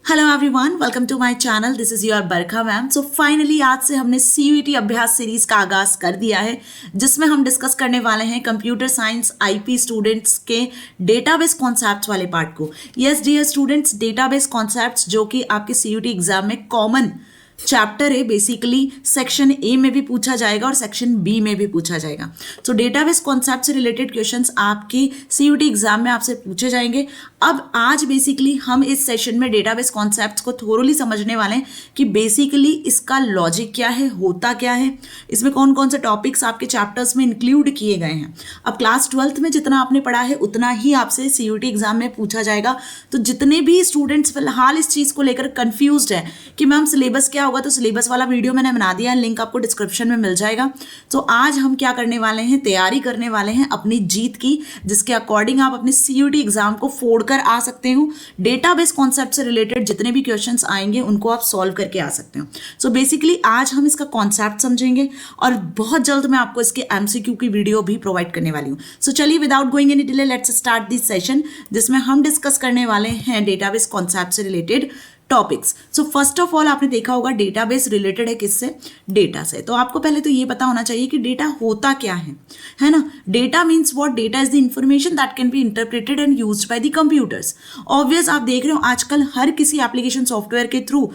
Hello everyone, welcome to my channel. This is your Barkha ma'am. So finally आज से हमने CUET अभ्यास series का आगाज कर दिया है, जिसमें हम डिस्कस करने वाले हैं कंप्यूटर साइंस आईपी स्टूडेंट्स के डेटाबेस कॉन्सेप्ट्स वाले पार्ट को। Yes dear students, database concepts जो कि आपके सीयूईटी एग्जाम में कॉमन चैप्टर है। बेसिकली सेक्शन ए में भी पूछा जाएगा और सेक्शन बी में भी पूछा जाएगा। तो डेटाबेस कॉन्सेप्ट से रिलेटेड क्वेश्चंस आपके सीयूईटी एग्जाम में आपसे पूछे जाएंगे। अब आज बेसिकली हम इस सेशन में डेटाबेस कॉन्सेप्ट्स को थोरोली समझने वाले हैं कि बेसिकली इसका लॉजिक क्या है, होता क्या है, इसमें कौन कौन से टॉपिक्स आपके चैप्टर्स में इंक्लूड किए गए हैं। अब क्लास 12th में जितना आपने पढ़ा है उतना ही आपसे सीयूईटी एग्जाम में पूछा जाएगा। तो जितने भी स्टूडेंट्स फिलहाल इस चीज़ को लेकर कंफ्यूज्ड है कि मैम सिलेबस क्या होगा, तो सिलेबस वाला वीडियो मैंने बना दिया है, लिंक आपको डिस्क्रिप्शन में मिल जाएगा। तो आज हम क्या करने वाले हैं, तैयारी करने वाले हैं अपनी जीत की, जिसके अकॉर्डिंग आप अपने सीयूईटी एग्जाम को फोड़ कर आ सकते हो। डेटाबेस कॉन्सेप्ट से रिलेटेड जितने भी क्वेश्चंस आएंगे उनको आप सॉल्व करके आ सकते हो। सो बेसिकली आज हम इसका कॉन्सेप्ट समझेंगे और बहुत जल्द मैं आपको इसके एमसीक्यू की वीडियो भी प्रोवाइड करने वाली हूँ। सो चलिए without going any delay let's start this session, जिसमें हम डिस्कस करने वाले हैं डेटाबेस कॉन्सेप्ट से related topics. So first of all आपने देखा होगा डेटाबेस रिलेटेड है किससे, डेटा से। तो आपको पहले तो ये पता होना चाहिए कि डेटा होता क्या है ना। Data means what, data is the information that can be interpreted and used by the computers. Obvious आप देख रहे हो आजकल हर किसी एप्लीकेशन सॉफ्टवेयर के थ्रू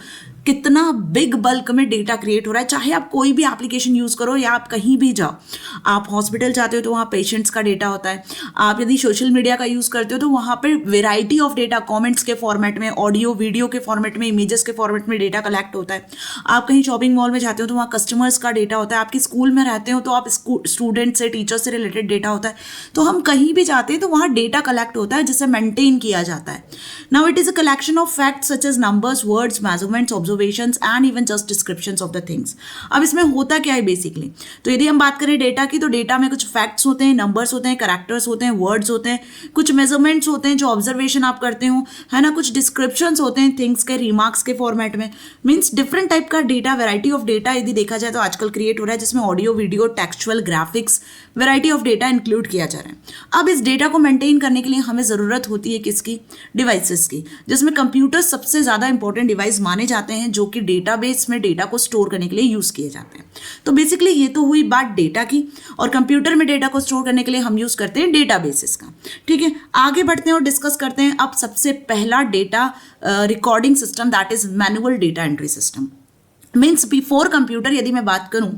कितना बिग बल्क में डेटा क्रिएट हो रहा है। चाहे आप कोई भी एप्लीकेशन यूज़ करो या आप कहीं भी जाओ, आप हॉस्पिटल जाते हो तो वहाँ पेशेंट्स का डेटा होता है। आप यदि सोशल मीडिया का यूज़ करते हो तो वहाँ पर वेराइटी ऑफ डेटा, कमेंट्स के फॉर्मेट में, ऑडियो वीडियो के फॉर्मेट में, इमेजेस के फॉर्मेट में डेटा कलेक्ट होता है। आप कहीं शॉपिंग मॉल में जाते हो तो वहाँ कस्टमर्स का डेटा होता है। आपके स्कूल में रहते हो तो आप स्टूडेंट से, टीचर से रिलेटेड डेटा होता है। तो हम कहीं भी जाते हैं तो वहाँ डेटा कलेक्ट होता है जिसे मेंटेन किया जाता है। Now it is a collection of facts such as numbers, words, measurements, observations and even just descriptions of the things. अब इसमें होता क्या है बेसिकली, तो यदि हम बात करें डेटा की, तो डेटा में कुछ फैक्ट्स होते हैं, नंबर्स होते हैं, कैरेक्टर्स होते हैं, वर्ड्स होते हैं, कुछ मेजरमेंट्स होते हैं जो ऑब्जर्वेशन आप करते हो, है ना, कुछ डिस्क्रिप्शंस होते हैं थिंग्स के, रिमार्क्स के फॉर्मेट में। मीन्स डिफरेंट टाइप का डेटा, वैरायटी ऑफ डेटा यदि देखा जाए तो आजकल क्रिएट हो रहा है, जिसमें audio, video, textual, graphics, variety of data include किया जा रहा है। अब इस डेटा को मेंटेन करने के लिए हमें ज़रूरत होती है किसकी, डिवाइसेस की, जिसमें कंप्यूटर सबसे ज़्यादा इंपॉर्टेंट डिवाइस माने जाते हैं, जो कि डेटाबेस में डेटा को स्टोर करने के लिए यूज़ किए जाते हैं। तो बेसिकली ये तो हुई बात डेटा की, और कंप्यूटर में डेटा को स्टोर करने के लिए हम यूज़ करते हैं डेटाबेसेस का। ठीक है, आगे बढ़ते हैं और डिस्कस करते हैं अब सबसे पहला data recording system, that is manual data entry system. Means before computer यदि मैं बात करूं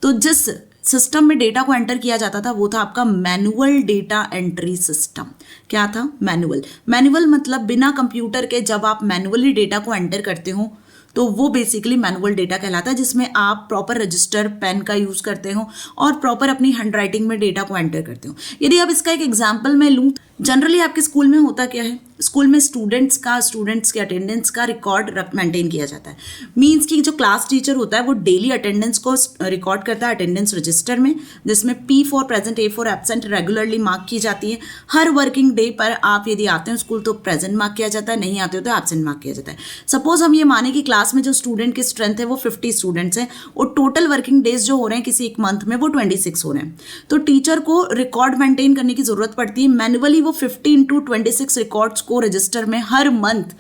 तो जिस सिस्टम में डेटा को एंटर किया जाता था वो था आपका मैनुअल डेटा एंट्री सिस्टम। क्या था, मैनुअल। मैनुअल मतलब बिना कंप्यूटर के जब आप मैनुअली डेटा को एंटर करते हो तो वो बेसिकली मैनुअल डेटा कहलाता है, जिसमें आप प्रॉपर रजिस्टर, पेन का यूज़ करते हो और प्रॉपर अपनी हैंड राइटिंग में डेटा को एंटर करते हो। यदि अब इसका एक एग्जाम्पल मैं लूँ, जनरली आपके स्कूल में होता क्या है, स्कूल में स्टूडेंट्स के अटेंडेंस का रिकॉर्ड मेंटेन किया जाता है। मीन्स कि जो क्लास टीचर होता है वो डेली अटेंडेंस को रिकॉर्ड करता है अटेंडेंस रजिस्टर में, जिसमें P for present, A for absent regularly mark की जाती है। हर वर्किंग डे पर आप यदि आते हो स्कूल तो प्रेजेंट मार्क किया जाता है, नहीं आते हो तो एब्सेंट मार्क किया जाता है। सपोज हम ये माने कि क्लास में जो स्टूडेंट की स्ट्रेंथ है वो 50 स्टूडेंट्स हैं और टोटल वर्किंग डेज जो हो रहे हैं किसी एक मंथ में वो 26 हो रहे हैं। तो टीचर को रिकॉर्ड मेंटेन करने की जरूरत पड़ती है। मैनुअली वो 50 into 26 रिकॉर्ड्स को रजिस्टर में हर मंथ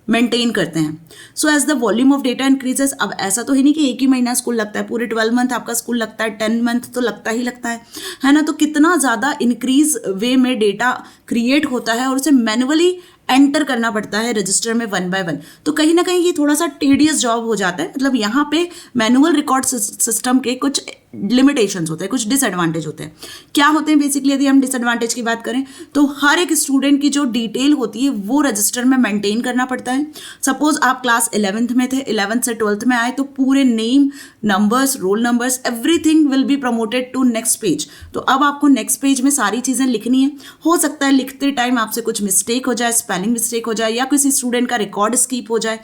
मेंटेन करते हैं। So as the volume of data increases, अब ऐसा तो है नहीं कि एक ही महीना स्कूल लगता है, पूरे 12 मंथ आपका स्कूल लगता है, 10 मंथ तो लगता है ना। तो कितना ज़्यादा इंक्रीज वे में डेटा क्रिएट होता है और उसे मैनुअली एंटर करना पड़ता है रजिस्टर में 1 by 1। तो कहीं ना कहीं ये थोड़ा सा टेडियस जॉब हो जाता है। मतलब यहाँ पे मैनुअल रिकॉर्ड सिस्टम के कुछ लिमिटेशंस होते हैं, कुछ डिसएडवांटेज होते हैं। क्या होते हैं बेसिकली, यदि हम डिसएडवांटेज की बात करें तो हर एक स्टूडेंट की जो डिटेल होती है वो रजिस्टर में मेंटेन करना पड़ता है। सपोज आप क्लास 11th में थे, 11th से 12th में आए तो पूरे name, numbers, roll numbers, everything will be promoted to next page. तो अब आपको नेक्स्ट पेज में सारी चीज़ें लिखनी है। हो सकता है लिखते टाइम आपसे कुछ मिस्टेक हो जाए, स्पेलिंग मिस्टेक हो जाए या किसी स्टूडेंट का रिकॉर्ड स्किप हो जाए।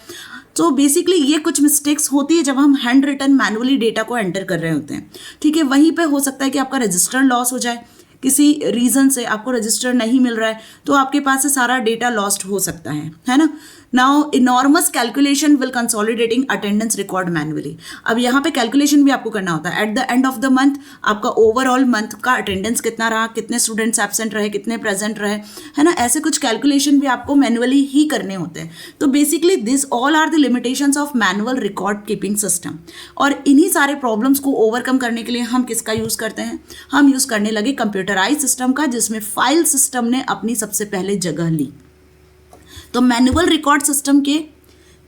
तो बेसिकली ये कुछ मिस्टेक्स होती है जब हम हैंड रिटन मैनुअली डेटा को एंटर कर रहे होते हैं। ठीक है, वहीं पे हो सकता है कि आपका रजिस्टर लॉस हो जाए, किसी रीज़न से आपको रजिस्टर नहीं मिल रहा है तो आपके पास से सारा डेटा लॉस्ट हो सकता है ना। Now enormous calculation will consolidating attendance record manually. अब यहाँ पे कैलकुलेशन भी आपको करना होता है। At the end of the month आपका ओवरऑल मंथ का अटेंडेंस कितना रहा, कितने स्टूडेंट्स एब्सेंट रहे, कितने प्रेजेंट रहे, है ना, ऐसे कुछ कैलकुलेशन भी आपको मैनुअली ही करने होते हैं। तो basically this all are the limitations of manual record keeping system. और इन्हीं सारे प्रॉब्लम्स को ओवरकम करने के लिए हम किसका यूज़ करते हैं, हम यूज़ करने लगे कंप्यूटराइज सिस्टम का, जिसमें फाइल सिस्टम ने अपनी सबसे पहले जगह ली। तो मैनुअल रिकॉर्ड सिस्टम के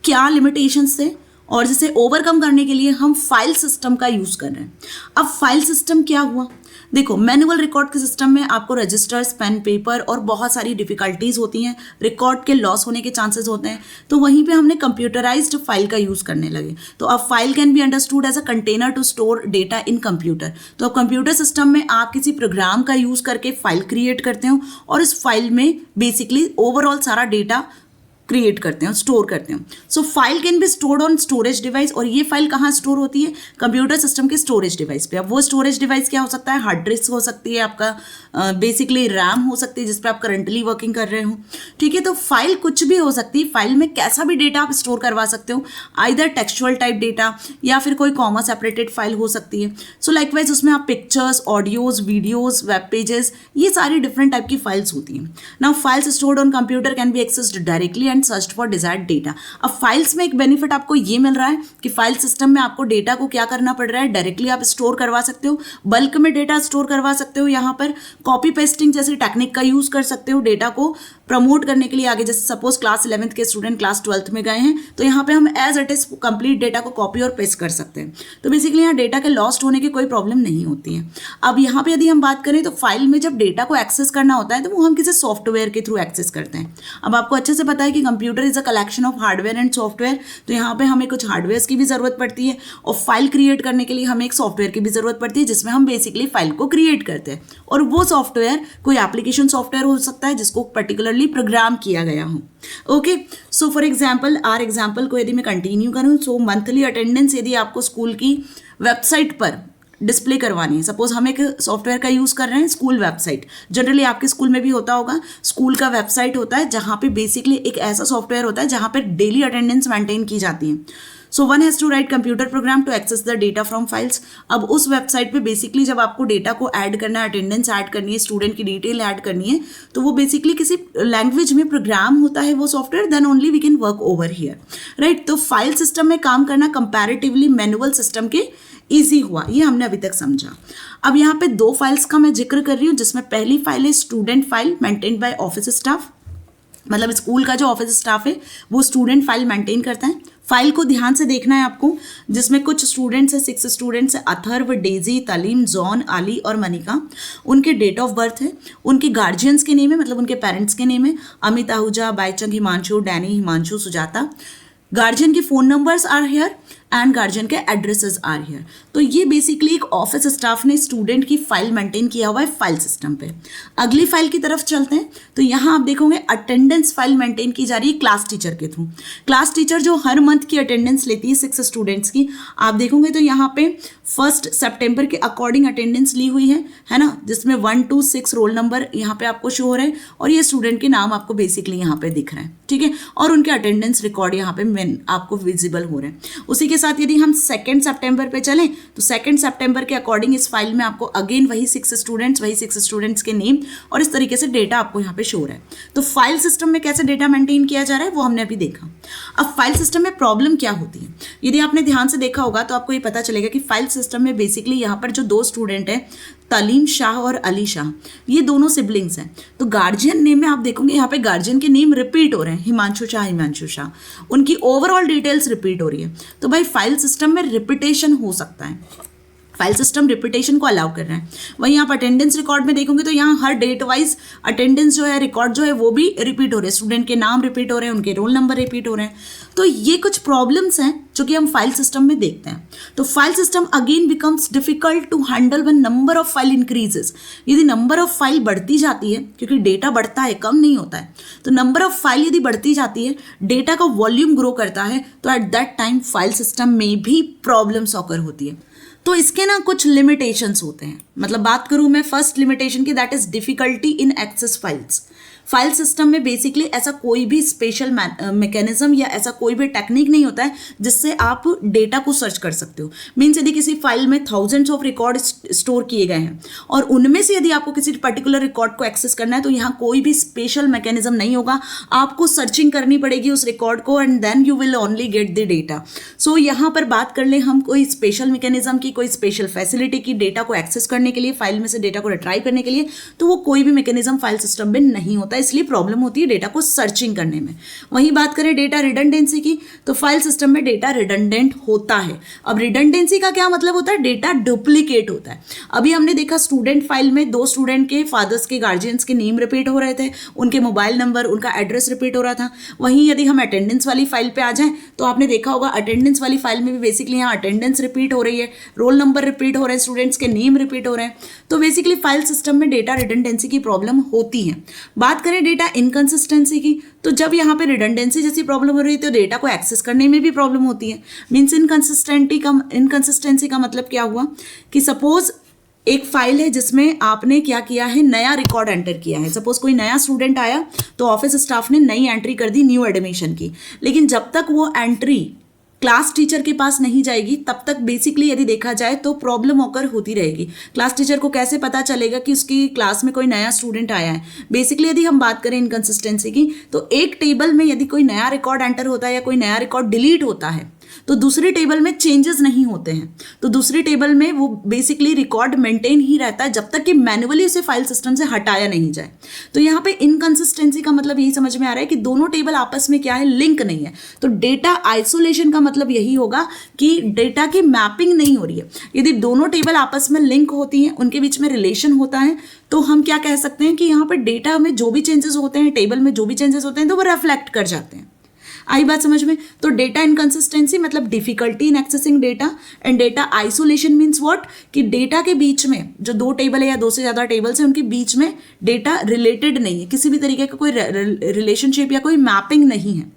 क्या लिमिटेशंस थे और जिसे ओवरकम करने के लिए हम फाइल सिस्टम का यूज़ कर रहे हैं। अब फाइल सिस्टम क्या हुआ, देखो मैनुअल रिकॉर्ड के सिस्टम में आपको रजिस्टर्स, पेन, पेपर और बहुत सारी डिफिकल्टीज होती हैं, रिकॉर्ड के लॉस होने के चांसेस होते हैं। तो वहीं पे हमने कंप्यूटराइज्ड फाइल का यूज़ करने लगे। तो अब file can be understood as a container to store data in computer. तो अब कंप्यूटर सिस्टम में आप किसी प्रोग्राम का यूज़ करके फाइल क्रिएट करते हो और इस फाइल में बेसिकली ओवरऑल सारा डेटा क्रिएट करते हैं, स्टोर करते हैं। So file can be stored on storage device. और ये फाइल कहाँ स्टोर होती है, कंप्यूटर सिस्टम के स्टोरेज डिवाइस पे। अब वो स्टोरेज डिवाइस क्या हो सकता है, हार्ड डिस्क हो सकती है, आपका बेसिकली रैम हो सकती है जिस पे आप करंटली वर्किंग कर रहे हो, ठीक है। तो फाइल कुछ भी हो सकती है, फाइल में कैसा भी डेटा आप स्टोर करवा सकते हो, आइदर टेक्सचुअल टाइप डेटा या फिर कोई कॉमा सेपरेटेड फाइल हो सकती है। सो लाइकवाइज उसमें आप pictures, audios, videos, web pages, ये सारी डिफरेंट टाइप की फाइल्स होती हैं। Now files stored on computer can be accessed directly and searched for desired data. अब फाइल्स में एक बेनिफिट आपको ये मिल रहा है कि फाइल सिस्टम में आपको डेटा को क्या करना पड़ रहा है, डायरेक्टली आप स्टोर करवा सकते हो, बल्क में डेटा स्टोर करवा सकते हो। यहाँ पर कॉपी पेस्टिंग जैसी टेक्निक का यूज कर सकते हो डेटा को प्रमोट करने के लिए आगे। जैसे सपोज क्लास 11th के स्टूडेंट क्लास 12th में गए हैं तो यहाँ पे हम as it is complete data को कॉपी और पेस्ट कर सकते हैं। तो बेसिकली यहाँ डेटा के लॉस्ट होने की कोई प्रॉब्लम नहीं होती है। अब यहाँ पे यदि हम बात करें तो फाइल में जब डेटा को एक्सेस करना होता है तो वो हम किसी सॉफ्टवेयर के थ्रू एक्सेस करते हैं। अब आपको अच्छे से पता है कि computer is a collection of hardware and software. तो यहाँ पे हमें कुछ हार्डवेयर की भी जरूरत पड़ती है और फाइल क्रिएट करने के लिए हमें एक सॉफ्टवेयर की भी जरूरत पड़ती है जिसमें हम बेसिकली फाइल को क्रिएट करते हैं। और वो सॉफ्टवेयर कोई एप्लीकेशन सॉफ्टवेयर हो सकता है जिसको पर्टिकुलरली प्रोग्राम किया गया हो। Okay, so for example our example को यदि मैं कंटिन्यू करूँ, सो मंथली अटेंडेंस यदि आपको स्कूल की वेबसाइट पर डिस्प्ले करवानी है, सपोज हम एक सॉफ्टवेयर का यूज़ कर रहे हैं, स्कूल वेबसाइट, जनरली आपके स्कूल में भी होता होगा, स्कूल का वेबसाइट होता है जहाँ पे बेसिकली एक ऐसा सॉफ्टवेयर होता है जहाँ पे डेली अटेंडेंस मेंटेन की जाती है। So one has to write computer program to access the data from files. अब उस वेबसाइट पे बेसिकली जब आपको डेटा को ऐड करना है, अटेंडेंस ऐड करनी है, स्टूडेंट की डिटेल ऐड करनी है, तो वो बेसिकली किसी लैंग्वेज में प्रोग्राम होता है वो software, then only we can work over here, right. तो फाइल सिस्टम में काम करना कंपैरेटिवली मैनुअल सिस्टम के ईजी हुआ, ये हमने अभी तक समझा। अब यहाँ पे दो फाइल्स का मैं जिक्र कर रही हूँ, जिसमें पहली फाइल है student file maintained by office staff, मतलब स्कूल का जो ऑफिस स्टाफ है वो स्टूडेंट फाइल मेंटेन करता है। फाइल को ध्यान से देखना है आपको, जिसमें कुछ स्टूडेंट्स है, 6 स्टूडेंट्स है, अथर्व, डेजी, तलीम, जॉन, आली और मनिका। उनके डेट ऑफ बर्थ है, उनके गार्जियंस के नेम है, मतलब उनके पेरेंट्स के नेम है, अमित आहूजा, बाईचंग हिमांशु, डैनी हिमांशु, सुजाता। गार्जियन के phone numbers are here and guardian के एड्रेसेस आर हियर। तो ये बेसिकली एक ऑफिस स्टाफ ने स्टूडेंट की फाइल मेंटेन किया हुआ है फाइल सिस्टम पे। अगली फाइल की तरफ चलते हैं, तो यहाँ आप देखोगे अटेंडेंस फाइल मेंटेन की जा रही है क्लास टीचर के थ्रू। क्लास टीचर जो हर मंथ की अटेंडेंस लेती है 6 स्टूडेंट्स की, आप देखोगे तो यहाँ पे 1 सितंबर के अकॉर्डिंग अटेंडेंस ली हुई है ना, जिसमें 1 to 6 रोल नंबर यहाँ पे आपको शो हो रहे हैं और ये स्टूडेंट के नाम आपको बेसिकली यहाँ पे दिख रहे हैं, ठीक है, और उनके अटेंडेंस रिकॉर्ड यहाँ पे आपको विजिबल हो रहे हैं। उसी के साथ यदि हम 2 सितंबर पे चलें तो 2 सितंबर के अकॉर्डिंग इस फाइल में आपको अगेन वही 6 स्टूडेंट्स के नेम और इस तरीके से डेटा आपको यहाँ पे शो हो रहा है। तो फाइल सिस्टम में कैसे डेटा मेंटेन किया जा रहा है वो हमने अभी देखा। अब फाइल सिस्टम में प्रॉब्लम क्या होती है, यदि आपने ध्यान से देखा होगा तो आपको ये पता चलेगा कि फाइल सिस्टम में बेसिकली यहाँ पर जो 2 स्टूडेंट हैं, तलीम शाह और अली शाह, ये दोनों सिबलिंग्स हैं। तो गार्जियन नेम में आप देखोगे यहाँ पे गार्जियन के नेम रिपीट हो रहे हैं, हिमांशु शाह, उनकी ओवरऑल डिटेल्स रिपीट हो रही है। तो भाई फाइल सिस्टम में रिपीटेशन हो सकता है, फाइल सिस्टम रिपीटेशन को अलाउ कर रहे हैं। वहीं आप अटेंडेंस रिकॉर्ड में देखोगे तो यहाँ हर डेट वाइज अटेंडेंस जो है, रिकॉर्ड जो है वो भी रिपीट हो रहे हैं, स्टूडेंट के नाम रिपीट हो रहे हैं, उनके रोल नंबर रिपीट हो रहे हैं। तो ये कुछ प्रॉब्लम्स हैं जो कि हम फाइल सिस्टम में देखते हैं। तो file system again becomes difficult to handle when number of file increases. यदि नंबर ऑफ फाइल बढ़ती जाती है, क्योंकि डेटा बढ़ता है, कम नहीं होता है, तो नंबर ऑफ फाइल यदि बढ़ती जाती है, डेटा का वॉल्यूम ग्रो करता है, तो at that time file system में भी प्रॉब्लम्स ऑकर होती है। तो इसके ना कुछ लिमिटेशंस होते हैं, मतलब बात करूं मैं फर्स्ट लिमिटेशन की, that is difficulty in excess files. File system में बेसिकली ऐसा कोई भी स्पेशल मैकेनिज्म या ऐसा कोई भी टेक्निक नहीं होता है जिससे आप डेटा को सर्च कर सकते हो। मीन्स यदि किसी फाइल में थाउजेंड्स ऑफ रिकॉर्ड स्टोर किए गए हैं और उनमें से यदि आपको किसी पर्टिकुलर रिकॉर्ड को एक्सेस करना है तो यहाँ कोई भी स्पेशल मैकेनिज्म नहीं होगा, आपको सर्चिंग करनी पड़ेगी उस रिकॉर्ड को and then you will only get the data. So यहाँ पर बात कर ले हम कोई स्पेशल मैकेनिज्म की, कोई स्पेशल फैसिलिटी की डेटा को एक्सेस करने के लिए, फाइल में से डेटा को रिट्राइव करने के लिए, तो वो कोई भी मैकेनिज्म फाइल सिस्टम में नहीं होता, इसलिए प्रॉब्लम होती है डेटा को सर्चिंग करने में। वहीं बात करें डेटा रिडंडेंसी की, तो फाइल सिस्टम में डेटा रिडंडेंट होता है। अब रिडंडेंसी का क्या मतलब होता है? डेटा डुप्लीकेट होता है। अभी हमने देखा स्टूडेंट फाइल में 2 स्टूडेंट के फादर्स के गार्जियंस के नेम रिपीट हो रहे थे, उनके मोबाइल नंबर, उनका एड्रेस रिपीट हो रहा था। वहीं यदि हम अटेंडेंस वाली फाइल पे आ जाएं तो आपने देखा होगा अटेंडेंस वाली फाइल में भी बेसिकली यहाँ अटेंडेंस रिपीट हो रही है, रोल नंबर रिपीट हो रहे हैं, स्टूडेंट्स के नेम रिपीट हो रहे हैं। तो बेसिकली फाइल सिस्टम में डेटा रिडंडेंसी की प्रॉब्लम होती है। बात करें डेटा इनकंसिस्टेंसी की, तो जब यहाँ पे रिडंडेंसी जैसी प्रॉब्लम हो रही है तो डेटा को एक्सेस करने में भी प्रॉब्लम होती है। मीन्स इनकंसिस्टेंसी का मतलब क्या हुआ कि सपोज एक फाइल है जिसमें आपने क्या किया है, नया रिकॉर्ड एंटर किया है। सपोज कोई नया स्टूडेंट आया तो ऑफिस स्टाफ ने नई एंट्री कर दी न्यू एडमिशन की, लेकिन जब तक वो एंट्री क्लास टीचर के पास नहीं जाएगी तब तक बेसिकली यदि देखा जाए तो प्रॉब्लम ऑकर होती रहेगी। क्लास टीचर को कैसे पता चलेगा कि उसकी क्लास में कोई नया स्टूडेंट आया है? बेसिकली यदि हम बात करें इनकंसिस्टेंसी की, तो एक टेबल में यदि कोई नया रिकॉर्ड एंटर होता है या कोई नया रिकॉर्ड डिलीट होता है तो दूसरी टेबल में चेंजेस नहीं होते हैं, तो दूसरी टेबल में वो बेसिकली रिकॉर्ड मेंटेन ही रहता है जब तक कि मैनुअली उसे फाइल सिस्टम से हटाया नहीं जाए। तो यहाँ पे इनकंसिस्टेंसी का मतलब यही समझ में आ रहा है कि दोनों टेबल आपस में क्या है, लिंक नहीं है। तो डेटा आइसोलेशन का मतलब यही होगा कि डेटा की मैपिंग नहीं हो रही है। यदि दोनों टेबल आपस में लिंक होती हैं, उनके बीच में रिलेशन होता है, तो हम क्या कह सकते हैं कि यहाँ पर डेटा में जो भी चेंजेस होते हैं, टेबल में जो भी चेंजेस होते हैं, तो वो रिफ्लेक्ट कर जाते हैं। आई बात समझ में? तो डेटा इनकंसिस्टेंसी मतलब difficulty in accessing data, and data isolation means what, कि डेटा के बीच में जो 2 टेबल है या 2 से ज़्यादा टेबल्स हैं उनके बीच में डेटा रिलेटेड नहीं है, किसी भी तरीके का कोई रिलेशनशिप या कोई मैपिंग नहीं है।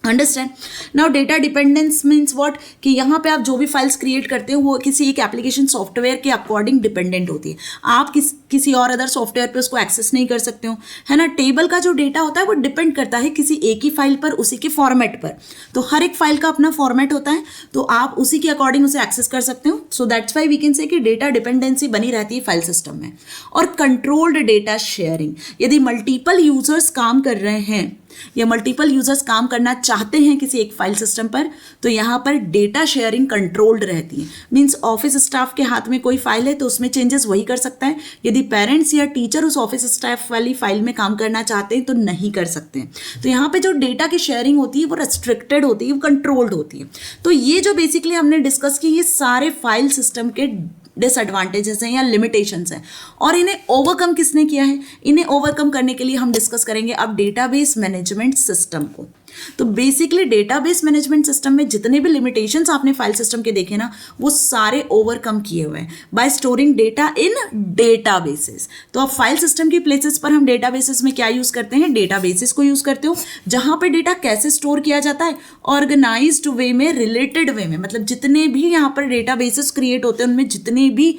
Understand? Now data dependence means what, कि यहाँ पे आप जो भी फाइल्स क्रिएट करते हो वो किसी एक एप्लीकेशन सॉफ्टवेयर के अकॉर्डिंग डिपेंडेंट होती है। आप किसी और अदर सॉफ्टवेयर पे उसको एक्सेस नहीं कर सकते हो, है ना। टेबल का जो डेटा होता है वो डिपेंड करता है किसी एक ही फाइल पर, उसी के फॉर्मेट पर। तो हर एक फाइल का अपना फॉर्मेट होता है, तो आप उसी के अकॉर्डिंग उसे एक्सेस कर सकते हो। So that's why we can say कि डेटा डिपेंडेंसी बनी रहती है फाइल सिस्टम में। और कंट्रोल्ड डेटा शेयरिंग, यदि मल्टीपल यूजर्स काम कर रहे हैं या मल्टीपल यूजर्स काम करना चाहते हैं किसी एक फाइल सिस्टम पर, तो यहाँ पर डेटा शेयरिंग कंट्रोल्ड रहती है। मीन्स ऑफिस स्टाफ के हाथ में कोई फाइल है तो उसमें चेंजेस वही कर सकता है, यदि पेरेंट्स या टीचर उस ऑफिस स्टाफ वाली फाइल में काम करना चाहते हैं तो नहीं कर सकते हैं। तो यहाँ पे जो डेटा की शेयरिंग होती है वो रेस्ट्रिक्टेड होती है, वो कंट्रोल्ड होती है। तो ये जो बेसिकली हमने डिस्कस की, ये सारे फाइल सिस्टम के डिसएडवांटेजेस हैं या लिमिटेशंस हैं, और इन्हें ओवरकम किसने किया है? इन्हें ओवरकम करने के लिए हम डिस्कस करेंगे अब डेटाबेस मैनेजमेंट सिस्टम को। तो बेसिकली डेटाबेस मैनेजमेंट सिस्टम में जितने भी लिमिटेशंस आपने फाइल सिस्टम के देखे ना, वो सारे ओवरकम किए हुए हैं बाय स्टोरिंग डेटा इन डेटाबेसेस। तो अब फाइल सिस्टम की प्लेसेस पर हम डेटाबेसेस में क्या यूज करते हैं? डेटाबेसेस को यूज करते हो, जहां पे डेटा कैसे स्टोर किया जाता है? ऑर्गेनाइज्ड वे में, रिलेटेड वे में, मतलब जितने भी यहाँ पर डेटाबेसेस क्रिएट होते हैं उनमें जितने भी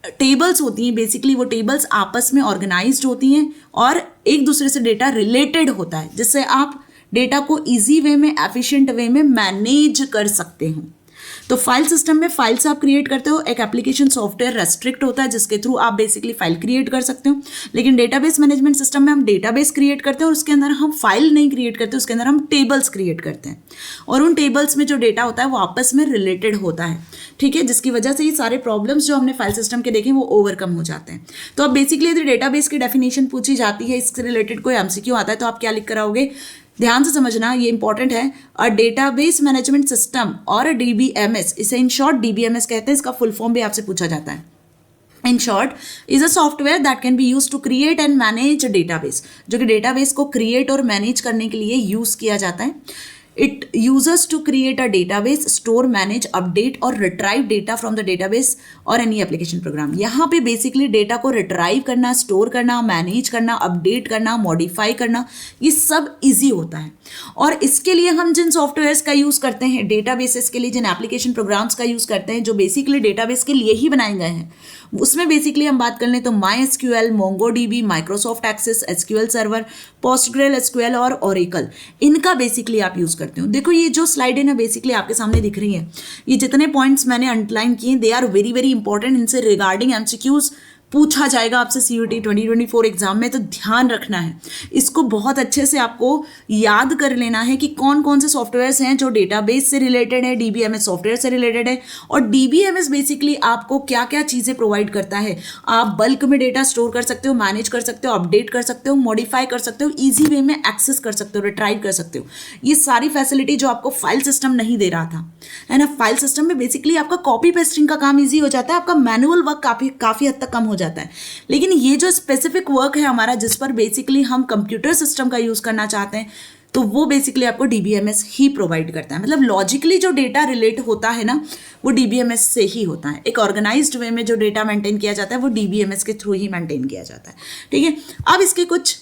टेबल्स होती हैं, बेसिकली वो टेबल्स आपस में ऑर्गेनाइज्ड होती हैं और एक दूसरे से डेटा रिलेटेड होता है, जिससे आप डेटा को इजी वे में, एफिशिएंट वे में मैनेज कर सकते हो। तो फाइल सिस्टम में फाइल्स आप क्रिएट करते हो, एक एप्लीकेशन सॉफ्टवेयर रेस्ट्रिक्ट होता है जिसके थ्रू आप बेसिकली फाइल क्रिएट कर सकते हो। लेकिन डेटाबेस मैनेजमेंट सिस्टम में हम डेटाबेस क्रिएट करते हैं और उसके अंदर हम फाइल नहीं क्रिएट करते, उसके अंदर हम टेबल्स क्रिएट करते हैं, और उन टेबल्स में जो डेटा होता है वो आपस में रिलेटेड होता है, ठीक है, जिसकी वजह से ये सारे प्रॉब्लम्स जो हमने फाइल सिस्टम के देखे वो ओवरकम हो जाते हैं। तो अब बेसिकली यदि डेटाबेस की डेफिनेशन पूछी जाती है, इससे रिलेटेड कोई एमसीक्यू आता है, तो आप क्या लिख कर आओगे? ध्यान से समझना, ये इंपॉर्टेंट है। अ डेटाबेस मैनेजमेंट सिस्टम और डीबीएमएस, इसे इन शॉर्ट डीबीएमएस कहते हैं, इसका फुल फॉर्म भी आपसे पूछा जाता है। In short is a software that can be use to create and manage database, जो कि डेटाबेस को क्रिएट और मैनेज करने के लिए यूज किया जाता है। It uses to create a database, store, manage, update और retrieve data from the database और any application program। यहाँ पे basically data को retrieve करना, store करना, manage करना, update करना, modify करना, ये सब easy होता है। और इसके लिए हम जिन सॉफ्टवेयर्स का यूज़ करते हैं, डेटाबेसेस के लिए जिन एप्लीकेशन प्रोग्राम्स का यूज़ करते हैं, जो बेसिकली डेटाबेस के लिए ही बनाए गए हैं, उसमें बेसिकली हम बात कर लें तो MySQL, MongoDB, Microsoft Access, SQL server, Postgre SQL और ओरेकल, इनका बेसिकली आप यूज करते हो। देखो ये जो स्लाइड है ना बेसिकली आपके सामने दिख रही है, ये जितने पॉइंट्स मैंने अंडरलाइन किए they are very very important. इनसे रिगार्डिंग MCQs पूछा जाएगा आपसे CUET 2024 एग्जाम में, तो ध्यान रखना है इसको, बहुत अच्छे से आपको याद कर लेना है कि कौन कौन से सॉफ्टवेयर्स हैं जो डेटाबेस से रिलेटेड है, DBMS सॉफ्टवेयर से रिलेटेड है। और DBMS बेसिकली आपको क्या क्या चीज़ें प्रोवाइड करता है, आप बल्क में डेटा स्टोर कर सकते हो, मैनेज कर सकते हो, अपडेट कर सकते हो, मॉडिफाई कर सकते हो, ईजी वे में एक्सेस कर सकते हो, रिट्राइव कर सकते हो। ये सारी फैसिलिटी जो आपको फाइल सिस्टम नहीं दे रहा था, है ना। फाइल सिस्टम में बेसिकली आपका कॉपी पेस्टिंग का काम ईजी हो जाता है, आपका मैनुअल वर्क काफ़ी हद तक कम हो जाता है। लेकिन ये जो स्पेसिफिक वर्क है हमारा, जिस पर बेसिकली हम कंप्यूटर सिस्टम का यूज करना चाहते हैं, तो वो बेसिकली आपको DBMS ही प्रोवाइड करता है। मतलब लॉजिकली जो डेटा रिलेट होता है ना, वो DBMS से ही होता है। एक ऑर्गेनाइज्ड वे में जो डेटा मेंटेन किया जाता है वो DBMS के थ्रू ही मेंटेन किया जाता है, ठीक है। अब इसके कुछ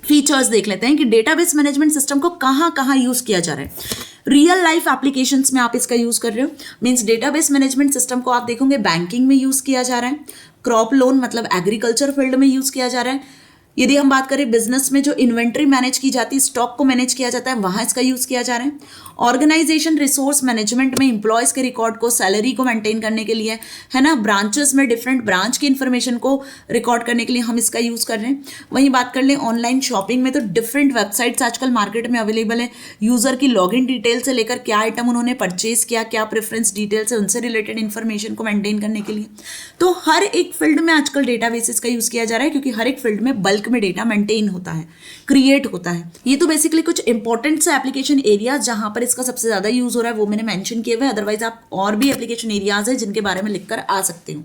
फीचर्स देख लेते हैं कि डेटाबेस मैनेजमेंट सिस्टम को कहाँ कहाँ यूज किया जा रहा है। रियल लाइफ एप्लीकेशंस में आप इसका यूज कर रहे हो, मींस डेटाबेस मैनेजमेंट सिस्टम को आप देखोगे बैंकिंग में यूज किया जा रहा है, क्रॉप लोन मतलब एग्रीकल्चर फील्ड में यूज किया जा रहा है। यदि हम बात करें बिजनेस में जो इन्वेंट्री मैनेज की जाती है, स्टॉक को मैनेज किया जाता है, वहां इसका यूज किया जा रहा है। ऑर्गेनाइजेशन रिसोर्स मैनेजमेंट में इंप्लॉयज के रिकॉर्ड को, सैलरी को मेंटेन करने के लिए, है ना। ब्रांचेस में डिफरेंट ब्रांच की इंफॉर्मेशन को रिकॉर्ड करने के लिए हम इसका यूज कर रहे हैं। वहीं बात कर लें ऑनलाइन शॉपिंग में, तो डिफरेंट वेबसाइट्स आजकल मार्केट में अवेलेबल है। यूजर की लॉगिन डिटेल से लेकर क्या आइटम उन्होंने परचेज किया, क्या प्रेफरेंस डिटेल्स है, उनसे रिलेटेड इन्फॉर्मेशन को मेंटेन करने के लिए। तो हर एक फील्ड में आजकल डेटाबेसेस का यूज किया जा रहा है, क्योंकि हर एक फील्ड में बल्क में डेटा मेंटेन होता है, क्रिएट होता है। ये तो बेसिकली कुछ इंपॉर्टेंट से एप्लीकेशन एरियाज जहां पर इसका सबसे ज्यादा यूज हो रहा है वो मैंने मेंशन किए हुए। अदरवाइज आप और भी एप्लीकेशन एरियाज है जिनके बारे में लिखकर आ सकते हो,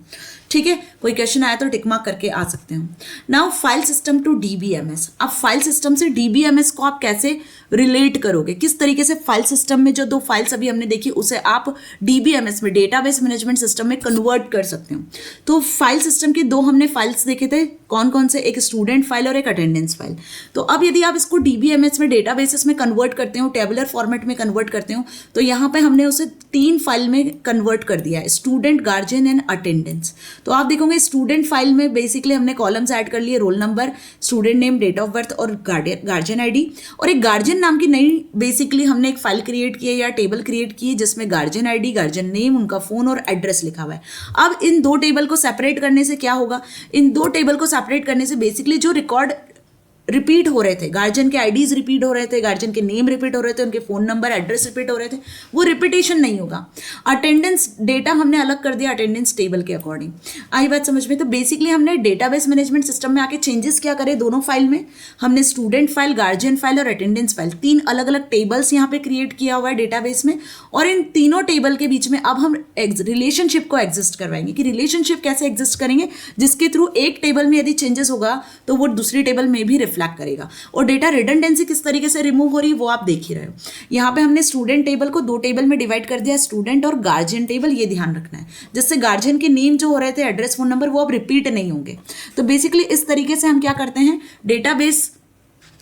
ठीक है। कोई क्वेश्चन आया तो टिक मार्क करके आ सकते हो। Now file system to DBMS। अब फाइल सिस्टम से DBMS को आप कैसे रिलेट करोगे, किस तरीके से फाइल सिस्टम में जो दो फाइल्स अभी हमने देखी उसे आप DBMS में, डेटाबेस मैनेजमेंट सिस्टम में कन्वर्ट कर सकते हो। तो फाइल सिस्टम के दो हमने फाइल्स देखे थे, कौन कौन से, एक स्टूडेंट फाइल और एक अटेंडेंस फाइल। तो अब यदि आप इसको DBMS में, डेटाबेसेस में कन्वर्ट करते हो, टेबुलर फॉर्मेट में कन्वर्ट करते हो, तो यहाँ पे हमने उसे 3 फाइल में कन्वर्ट कर दिया है, स्टूडेंट, गार्जियन एंड अटेंडेंस। तो आप देखोगे स्टूडेंट फाइल में बेसिकली हमने कॉलम्स ऐड कर लिए, roll number, student name, date of birth और गार्जियन ID। और एक गार्जियन नाम की नई बेसिकली हमने एक फाइल क्रिएट की है या टेबल क्रिएट की है, जिसमें गार्जियन ID, गार्जियन नेम, उनका फोन और एड्रेस लिखा हुआ है। अब इन दो टेबल को सेपरेट करने से क्या होगा, इन दो टेबल को सेपरेट करने से बेसिकली जो रिकॉर्ड रिपीट हो रहे थे, गार्जियन के आईडीज रिपीट हो रहे थे, गार्जियन के नेम रिपीट हो रहे थे, उनके फोन नंबर, एड्रेस रिपीट हो रहे थे, वो रिपीटेशन नहीं होगा। अटेंडेंस डेटा हमने अलग कर दिया अटेंडेंस टेबल के अकॉर्डिंग। आई बात समझ में। तो बेसिकली हमने डेटाबेस मैनेजमेंट सिस्टम में आके चेंजेस क्या करे, दोनों फाइल में हमने स्टूडेंट फाइल, गार्जियन फाइल और अटेंडेंस फाइल, 3 अलग अलग टेबल्स यहाँ पे क्रिएट किया हुआ है डेटाबेस में। और इन तीनों टेबल के बीच में अब हम रिलेशनशिप को एग्जिस्ट करवाएंगे कि रिलेशनशिप कैसे एग्जिस्ट करेंगे, जिसके थ्रू एक टेबल में यदि चेंजेस होगा तो वो दूसरी टेबल में भी रिफ्लेक्ट करेगा। और डेटा रिडंडेंसी किस तरीके से रिमूव हो रही है वो आप देख ही रहे हो। यहाँ पे हमने स्टूडेंट टेबल को 2 टेबल में डिवाइड कर दिया, स्टूडेंट और गार्जियन टेबल, ये ध्यान रखना है, जिससे गार्जियन के नेम जो हो रहे थे, एड्रेस, फोन नंबर, वो अब रिपीट नहीं होंगे। तो बेसिकली इस तरीके से हम क्या करते हैं, डेटाबेस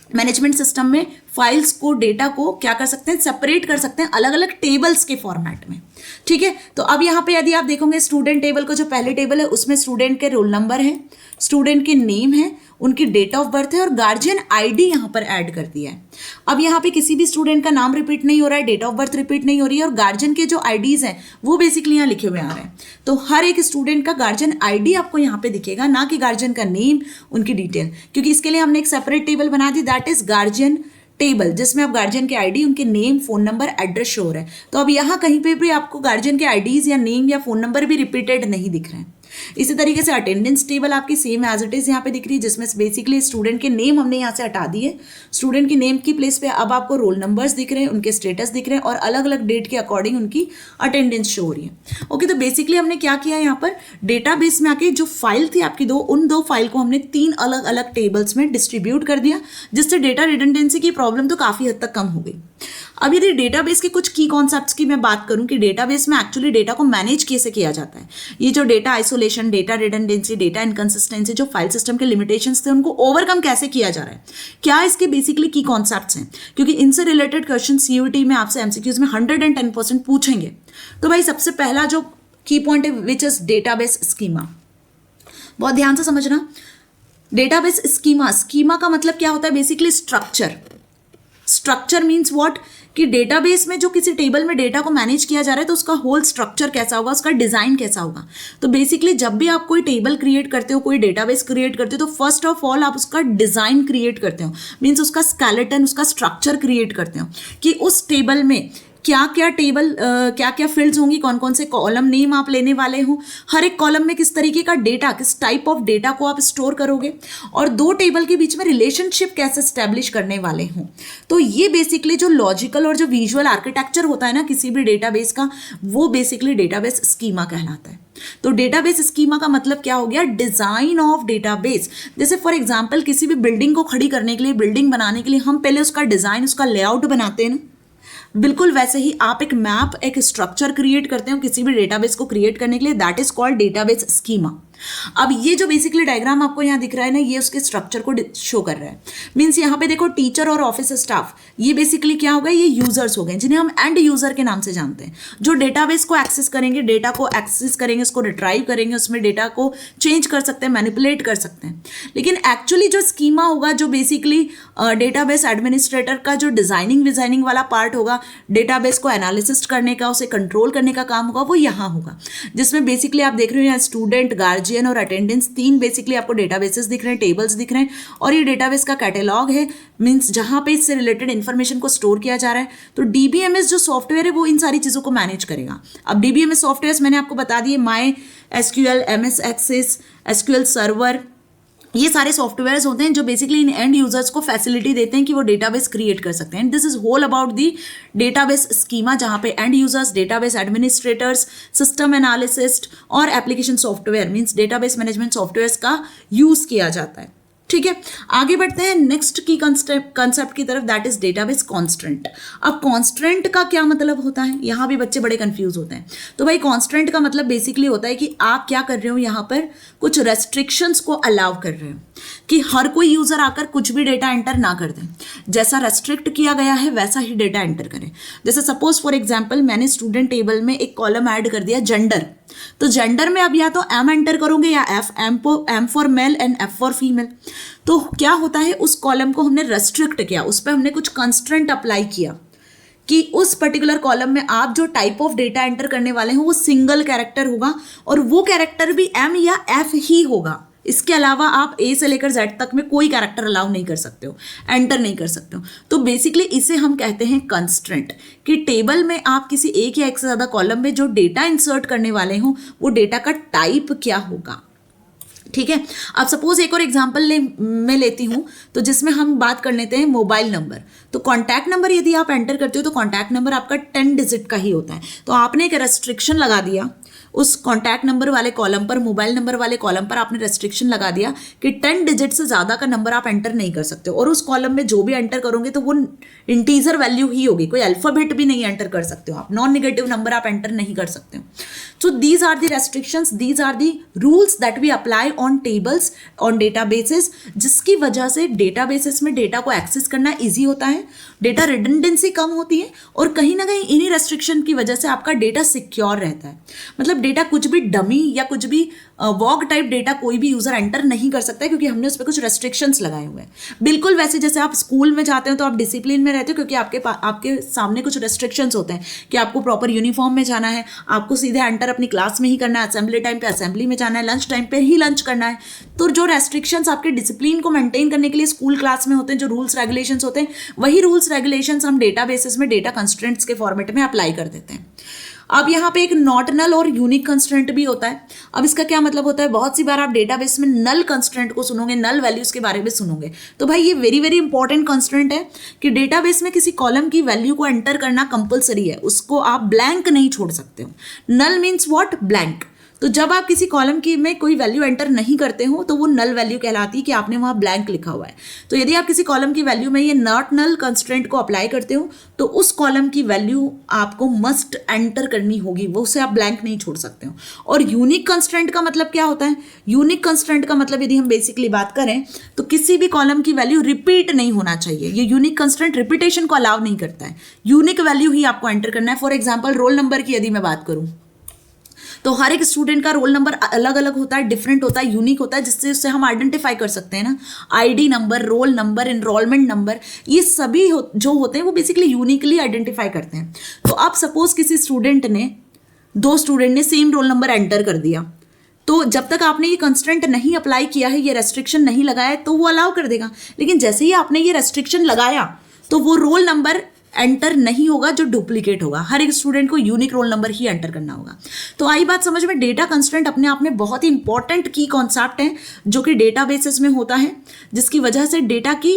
मैनेजमेंट सिस्टम में फाइल्स को, डेटा को क्या कर सकते हैं, सेपरेट कर सकते हैं अलग अलग टेबल्स के फॉर्मेट में, ठीक है। तो अब यहाँ पे यदि आप देखोगे स्टूडेंट टेबल को, जो पहले टेबल है उसमें स्टूडेंट के रोल नंबर है, स्टूडेंट के नेम है, उनकी डेट ऑफ बर्थ है और गार्जियन आईडी यहाँ पर ऐड कर दिया है। अब यहाँ पे किसी भी स्टूडेंट का नाम रिपीट नहीं हो रहा है, डेट ऑफ बर्थ रिपीट नहीं हो रही है, और गार्जियन के जो आईडीज हैं वो बेसिकली यहाँ लिखे हुए आ रहे हैं। तो हर एक स्टूडेंट का गार्जियन आईडी आपको यहाँ पे दिखेगा, ना कि गार्जियन का नेम, उनकी डिटेल, क्योंकि इसके लिए हमने एक सेपरेट टेबल बना दी, दैट इज गार्जियन टेबल, जिसमें अब गार्जियन के आईडी, उनके name, phone number, address show हो रहा है। तो अब यहाँ कहीं पे भी आपको गार्जियन के आईडीज या नेम या फोन नंबर भी रिपीटेड नहीं दिख रहे हैं। इसी तरीके से अटेंडेंस टेबल आपकी सेम एज इट इज यहाँ पे दिख रही है, जिसमें बेसिकली स्टूडेंट के नेम हमने यहाँ से हटा दिए, स्टूडेंट की नेम की प्लेस पे अब आपको रोल नंबर्स दिख रहे हैं, उनके स्टेटस दिख रहे हैं और अलग अलग डेट के अकॉर्डिंग उनकी अटेंडेंस शो हो रही है। ओके, तो बेसिकली हमने क्या किया यहाँ पर, डेटाबेस में आके जो फाइल थी आपकी उन दो फाइल को हमने 3 अलग अलग टेबल्स में डिस्ट्रीब्यूट कर दिया, जिससे डेटा रिडंडेंसी की प्रॉब्लम तो काफी हद तक कम हो गई। अब यदि डेटाबेस के कुछ की कॉन्सेप्ट्स की मैं बात करूं कि डेटाबेस में एक्चुअली डेटा को मैनेज कैसे किया जाता है, ये जो data isolation, data redundancy, data inconsistency, जो फाइल सिस्टम के लिमिटेशंस थे उनको ओवरकम कैसे किया जा रहा है, क्या इसके बेसिकली की कॉन्सेप्ट्स हैं, क्योंकि इनसे रिलेटेड क्वेश्चन CUET में आपसे MCQs में 110% पूछेंगे। तो भाई सबसे पहला जो की पॉइंट है विच इज डेटाबेस स्कीमा। बहुत ध्यान से समझना। डेटाबेस स्कीमा, स्कीमा का मतलब क्या होता है? Basically structure. Structure means what, कि डेटाबेस में जो किसी टेबल में डेटा को मैनेज किया जा रहा है तो उसका होल स्ट्रक्चर कैसा होगा, उसका डिजाइन कैसा होगा। तो बेसिकली जब भी आप कोई टेबल क्रिएट करते हो, कोई डेटाबेस क्रिएट करते हो, तो फर्स्ट ऑफ ऑल आप उसका डिजाइन क्रिएट करते हो, मीन्स उसका स्केलेटन, उसका स्ट्रक्चर क्रिएट करते हो कि उस टेबल में क्या क्या क्या क्या फील्ड्स होंगी, कौन कौन से कॉलम नेम आप लेने वाले हो, हर एक कॉलम में किस तरीके का डेटा, किस टाइप ऑफ डेटा को आप स्टोर करोगे, और दो टेबल के बीच में रिलेशनशिप कैसे स्टैब्लिश करने वाले हो। तो ये बेसिकली जो लॉजिकल और जो विजुअल आर्किटेक्चर होता है ना किसी भी डेटाबेस का, वो बेसिकली डेटाबेस स्कीमा कहलाता है। तो डेटाबेस स्कीमा का मतलब क्या हो गया? Design of database. जैसे फॉर एग्जांपल किसी भी बिल्डिंग को खड़ी करने के लिए, बिल्डिंग बनाने के लिए हम पहले उसका डिजाइन, उसका लेआउट बनाते हैं ना, बिल्कुल वैसे ही आप एक मैप, एक स्ट्रक्चर क्रिएट करते हो किसी भी डेटाबेस को क्रिएट करने के लिए, that is called database schema. अब ये जो बेसिकली डायग्राम आपको यहाँ दिख रहा है ना, ये उसके स्ट्रक्चर को शो कर रहा है। मीन्स यहाँ पे देखो टीचर और ऑफिस स्टाफ, ये बेसिकली क्या होगा? ये यूजर्स हो गए जिन्हें हम एंड यूजर के नाम से जानते हैं, जो डेटाबेस को एक्सेस करेंगे, डेटा को एक्सेस करेंगे, उसको रिट्राइव करेंगे, उसमें डेटा को चेंज कर सकते हैं, मैनिपुलेट कर सकते हैं। लेकिन एक्चुअली जो स्कीमा होगा, जो बेसिकली डेटाबेस एडमिनिस्ट्रेटर का जो डिजाइनिंग विजाइनिंग वाला पार्ट होगा, डेटाबेस को एनालिसिस करने का, उसे कंट्रोल करने का काम होगा, वो यहाँ होगा, जिसमें बेसिकली आप देख रहे हो यहाँ स्टूडेंट, गार्जियन और अटेंडेंस, तीन बेसिकली आपको डेटाबेसेस दिख रहे हैं, टेबल्स दिख रहे हैं, और ये डेटाबेस का कैटेलॉग है, मींस जहां पे इससे रिलेटेड इंफॉर्मेशन को स्टोर किया जा रहा है। तो डीबीएमएस जो सॉफ्टवेयर है वो इन सारी चीजों को मैनेज करेगा। अब डीबीएमएस सॉफ्टवेयर मैंने आपको बता दिए, My SQL, MS Access, SQL server, ये सारे सॉफ्टवेयर्स होते हैं जो बेसिकली इन एंड यूजर्स को फैसिलिटी देते हैं कि वो डेटाबेस क्रिएट कर सकते हैं। This is whole about the database schema, जहां पे end users, database administrators, system analyst और application software means database management softwares का यूज किया जाता है। ठीक है, आगे बढ़ते हैं नेक्स्ट की कंसेप्ट की तरफ, दैट इज डेटाबेस कॉन्स्टेंट। अब कॉन्स्टेंट का क्या मतलब होता है? यहां भी बच्चे बड़े कंफ्यूज होते हैं। तो भाई कॉन्स्टेंट का मतलब बेसिकली होता है कि आप क्या कर रहे हो, यहां पर कुछ रेस्ट्रिक्शंस को अलाउ कर रहे हो कि हर कोई यूजर आकर कुछ भी डेटा एंटर ना कर दे, जैसा रेस्ट्रिक्ट किया गया है वैसा ही डेटा एंटर करें। जैसे सपोज फॉर एग्जाम्पल मैंने स्टूडेंट टेबल में एक कॉलम ऐड कर दिया जेंडर, तो जेंडर में अब या तो एम एंटर करोगे या F, M for male and F for female. तो क्या होता है, उस कॉलम को हमने रेस्ट्रिक्ट किया, उस पर हमने कुछ कंस्ट्रेंट अप्लाई किया कि उस पर्टिकुलर कॉलम में आप जो टाइप ऑफ डेटा एंटर करने वाले हो वो सिंगल कैरेक्टर होगा, और वो कैरेक्टर भी एम या एफ ही होगा। इसके अलावा आप ए से लेकर जेड तक में कोई कैरेक्टर अलाउ नहीं कर सकते हो, एंटर नहीं कर सकते हो। तो बेसिकली इसे हम कहते हैं कंस्ट्रेंट, कि टेबल में आप किसी एक या एक से ज़्यादा कॉलम में जो डेटा इंसर्ट करने वाले हो वो डेटा का टाइप क्या होगा। ठीक है, अब सपोज एक और एग्जांपल मैं लेती हूँ, तो जिसमें हम बात कर लेते हैं मोबाइल नंबर। तो कॉन्टैक्ट नंबर यदि आप एंटर करते हो तो कॉन्टैक्ट नंबर आपका 10 डिजिट का ही होता है। तो आपने एक रेस्ट्रिक्शन लगा दिया उस कॉन्टैक्ट नंबर वाले कॉलम पर, मोबाइल नंबर वाले कॉलम पर आपने रेस्ट्रिक्शन लगा दिया कि 10 डिजिट से ज़्यादा का नंबर आप एंटर नहीं कर सकते हो, और उस कॉलम में जो भी एंटर करोगे तो वो इंटीजर वैल्यू ही होगी, कोई अल्फाबेट भी नहीं एंटर कर सकते हो आप, नॉन नेगेटिव नंबर आप एंटर नहीं कर सकते हो। So these are the restrictions, these are the rules that we apply on tables, on databases, जिसकी वजह से डेटाबेसेस में डेटा को एक्सेस करना ईजी होता है, डेटा रिडंडेंसी कम होती है, और कहीं ना कहीं इन्हीं रेस्ट्रिक्शन की वजह से आपका डेटा सिक्योर रहता है। मतलब डेटा कुछ भी डमी या कुछ भी वॉग टाइप डेटा कोई भी यूजर एंटर नहीं कर सकता है, क्योंकि हमने उस पर कुछ रेस्ट्रिक्शंस लगाए हुए हैं। बिल्कुल वैसे जैसे आप स्कूल में जाते हो तो आप डिसिप्लिन में रहते हो, क्योंकि आपके सामने कुछ रेस्ट्रिक्शंस होते हैं कि आपको प्रॉपर यूनिफॉर्म में जाना है, आपको सीधे एंटर अपनी क्लास में ही करना है, असेंबली टाइम पे असेंबली में जाना है, लंच टाइम पे ही लंच करना है। तो जो रेस्ट्रिक्शंस आपके डिसिप्लिन को मेंटेन करने के लिए स्कूल क्लास में होते हैं, जो रूल्स रेगुलेशंस होते हैं, वही रूल्स रेगुलेशंस हम डेटा बेसिस में डेटा कंस्ट्रेंट्स के फॉर्मेट में अप्लाई कर देते हैं। अब यहाँ पे एक नॉट नल और यूनिक कंस्ट्रेंट भी होता है। अब इसका क्या मतलब होता है, बहुत सी बार आप डेटाबेस में नल कंस्ट्रेंट को सुनोगे, नल वैल्यूज के बारे में सुनोगे, तो भाई ये वेरी वेरी इंपॉर्टेंट कंस्ट्रेंट है कि डेटाबेस में किसी कॉलम की वैल्यू को एंटर करना कंपलसरी है, उसको आप ब्लैंक नहीं छोड़ सकते हो। नल मीन्स व्हाट, ब्लैंक। तो जब आप किसी कॉलम की में कोई वैल्यू एंटर नहीं करते हो तो वो नल वैल्यू कहलाती है कि आपने वहाँ ब्लैंक लिखा हुआ है। तो यदि आप किसी कॉलम की वैल्यू में ये नॉट नल कंस्ट्रेंट को अप्लाई करते हो तो उस कॉलम की वैल्यू आपको मस्ट एंटर करनी होगी, वो उसे आप ब्लैंक नहीं छोड़ सकते हो। और यूनिक कंस्ट्रेंट का मतलब क्या होता है, यूनिक कंस्ट्रेंट का मतलब यदि हम बेसिकली बात करें तो किसी भी कॉलम की वैल्यू रिपीट नहीं होना चाहिए। ये यूनिक कंस्ट्रेंट रिपीटेशन को अलाउ नहीं करता है, यूनिक वैल्यू ही आपको एंटर करना है। फॉर एग्जाम्पल रोल नंबर की यदि मैं बात करूँ तो हर एक स्टूडेंट का रोल नंबर अलग अलग होता है, डिफरेंट होता है, यूनिक होता है, जिससे उससे हम आइडेंटिफाई कर सकते हैं ना। ID number, roll number, enrolment number, ये सभी जो होते हैं वो बेसिकली यूनिकली आइडेंटिफाई करते हैं। तो अब सपोज किसी स्टूडेंट ने, दो स्टूडेंट ने सेम रोल नंबर एंटर कर दिया, तो जब तक आपने ये कंस्ट्रेंट नहीं अप्लाई किया है, ये रेस्ट्रिक्शन नहीं लगाया है, तो वो अलाउ कर देगा। लेकिन जैसे ही आपने ये रेस्ट्रिक्शन लगाया तो वो रोल नंबर एंटर नहीं होगा जो डुप्लीकेट होगा। हर एक स्टूडेंट को यूनिक रोल नंबर ही एंटर करना होगा। तो आई बात समझ में। डेटा कंस्ट्रेंट अपने आप में बहुत ही इंपॉर्टेंट की कॉन्सेप्ट है जो कि डेटा बेसिस में होता है, जिसकी वजह से डेटा की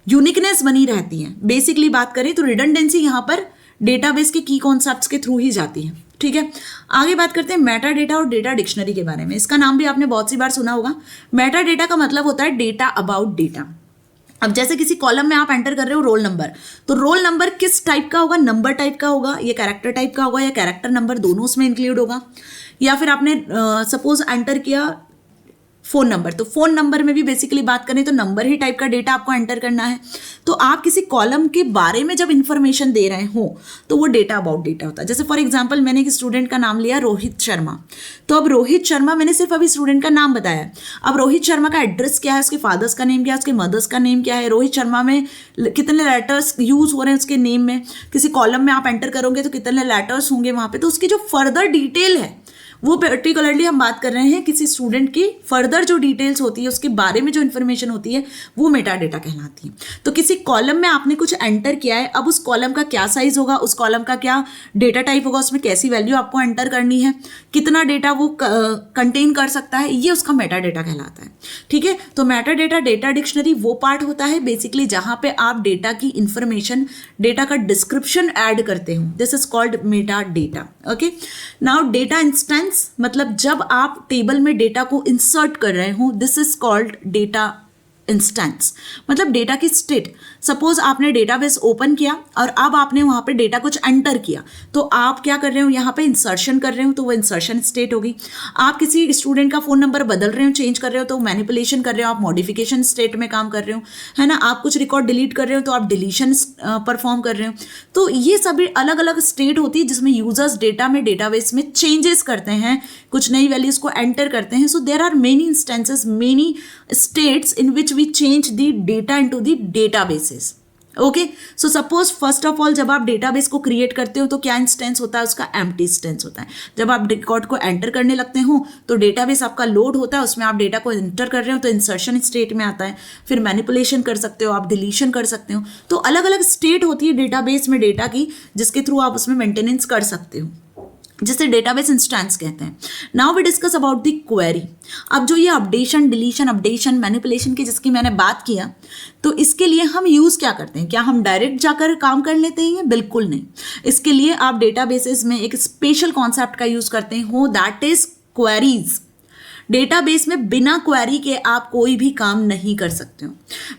यूनिकनेस बनी रहती है। बेसिकली बात करें तो रिडंडेंसी यहाँ पर डेटाबेस के की कॉन्सेप्ट्स के थ्रू ही जाती है। ठीक है, आगे बात करते हैं मेटा डेटा और डेटा डिक्शनरी के बारे में। इसका नाम भी आपने बहुत सी बार सुना होगा। मेटा डेटा का मतलब होता है डेटा अबाउट डेटा। अब जैसे किसी कॉलम में आप एंटर कर रहे हो रोल नंबर, तो रोल नंबर किस टाइप का होगा? नंबर टाइप का होगा, या कैरेक्टर टाइप का होगा, या कैरेक्टर नंबर, दोनों उसमें इंक्लूड होगा। या फिर आपने सपोज एंटर किया फोन नंबर, तो फोन नंबर में भी बेसिकली बात करें तो नंबर ही टाइप का डेटा आपको एंटर करना है। तो आप किसी कॉलम के बारे में जब इंफॉर्मेशन दे रहे हो तो वो डेटा अबाउट डेटा होता है। जैसे फॉर एग्जांपल मैंने एक स्टूडेंट का नाम लिया रोहित शर्मा, तो अब रोहित शर्मा मैंने सिर्फ अभी स्टूडेंट का नाम बताया। अब रोहित शर्मा का एड्रेस क्या है, उसके फादर्स का नेम क्या है, उसके मदर्स का नेम क्या है, रोहित शर्मा में कितने लेटर्स यूज हो रहे हैं उसके नेम में, किसी कॉलम में आप एंटर करोगे तो कितने लेटर्स होंगे वहाँ पे, तो उसकी जो फर्दर डिटेल है वो पर्टिकुलरली हम बात कर रहे हैं किसी स्टूडेंट की फर्दर जो डिटेल्स होती है, उसके बारे में जो इन्फॉर्मेशन होती है, वो मेटा डेटा कहलाती है। तो किसी कॉलम में आपने कुछ एंटर किया है, अब उस कॉलम का क्या साइज होगा, उस कॉलम का क्या डेटा टाइप होगा, उसमें कैसी वैल्यू आपको एंटर करनी है, कितना डेटा वो कंटेन कर सकता है, ये उसका मेटा डेटा कहलाता है। ठीक है, तो मेटा डेटा, डेटा डिक्शनरी वो पार्ट होता है बेसिकली जहां पे आप डेटा की इंफॉर्मेशन, डेटा का डिस्क्रिप्शन ऐड करते हो। This is called Meta data. Okay, now data instance मतलब जब आप टेबल में डेटा को इंसर्ट कर रहे हो, this is called data instance, मतलब डेटा की स्टेट। सपोज आपने डेटाबेस ओपन किया और अब आपने वहां पे डेटा कुछ एंटर किया, तो आप क्या कर रहे हो, यहाँ पे इंसर्शन कर रहे हो, तो वो इंसर्शन स्टेट होगी। आप किसी स्टूडेंट का फोन नंबर बदल रहे हो, चेंज कर रहे हो, तो मैनिपुलेशन कर रहे हो, आप मॉडिफिकेशन स्टेट में काम कर रहे हो, है ना। आप कुछ रिकॉर्ड डिलीट कर रहे हो तो आप डिलीशन परफॉर्म कर रहे हो। तो ये सभी अलग अलग स्टेट होती है जिसमें यूजर्स डेटा में, डेटाबेस में चेंजेस करते हैं, कुछ नई वैल्यूज को एंटर करते हैं। So there are many instances, many states in which we change the data into the databases. Okay, so suppose first of all जब आप डेटाबेस को क्रिएट करते हो तो क्या इंस्टेंस होता है, उसका एम्प्टी इंस्टेंस होता है। जब आप रिकॉर्ड को एंटर करने लगते हो तो डेटाबेस आपका लोड होता है, उसमें आप डेटा को एंटर कर रहे हो तो इंसर्शन स्टेट में आता है। फिर मैनिपुलेशन कर सकते हो, आप डिलीशन कर सकते हो। तो अलग अलग स्टेट होती है डेटाबेस में डेटा की, जिसके थ्रू आप उसमें मेंटेनेंस कर सकते हो, जिसे डेटाबेस इंस्टेंस कहते हैं। Now we discuss about the query. अब जो ये अपडेशन, डिलीशन, अपडेशन, मैनिपुलेशन की जिसकी मैंने बात किया, तो इसके लिए हम यूज़ क्या करते हैं? क्या हम डायरेक्ट जाकर काम कर लेते हैं? बिल्कुल नहीं। इसके लिए आप डेटाबेसेस में एक स्पेशल कॉन्सेप्ट का यूज़ करते हो, दैट इज क्वेरीज। डेटाबेस में बिना क्वेरी के आप कोई भी काम नहीं कर सकते हो।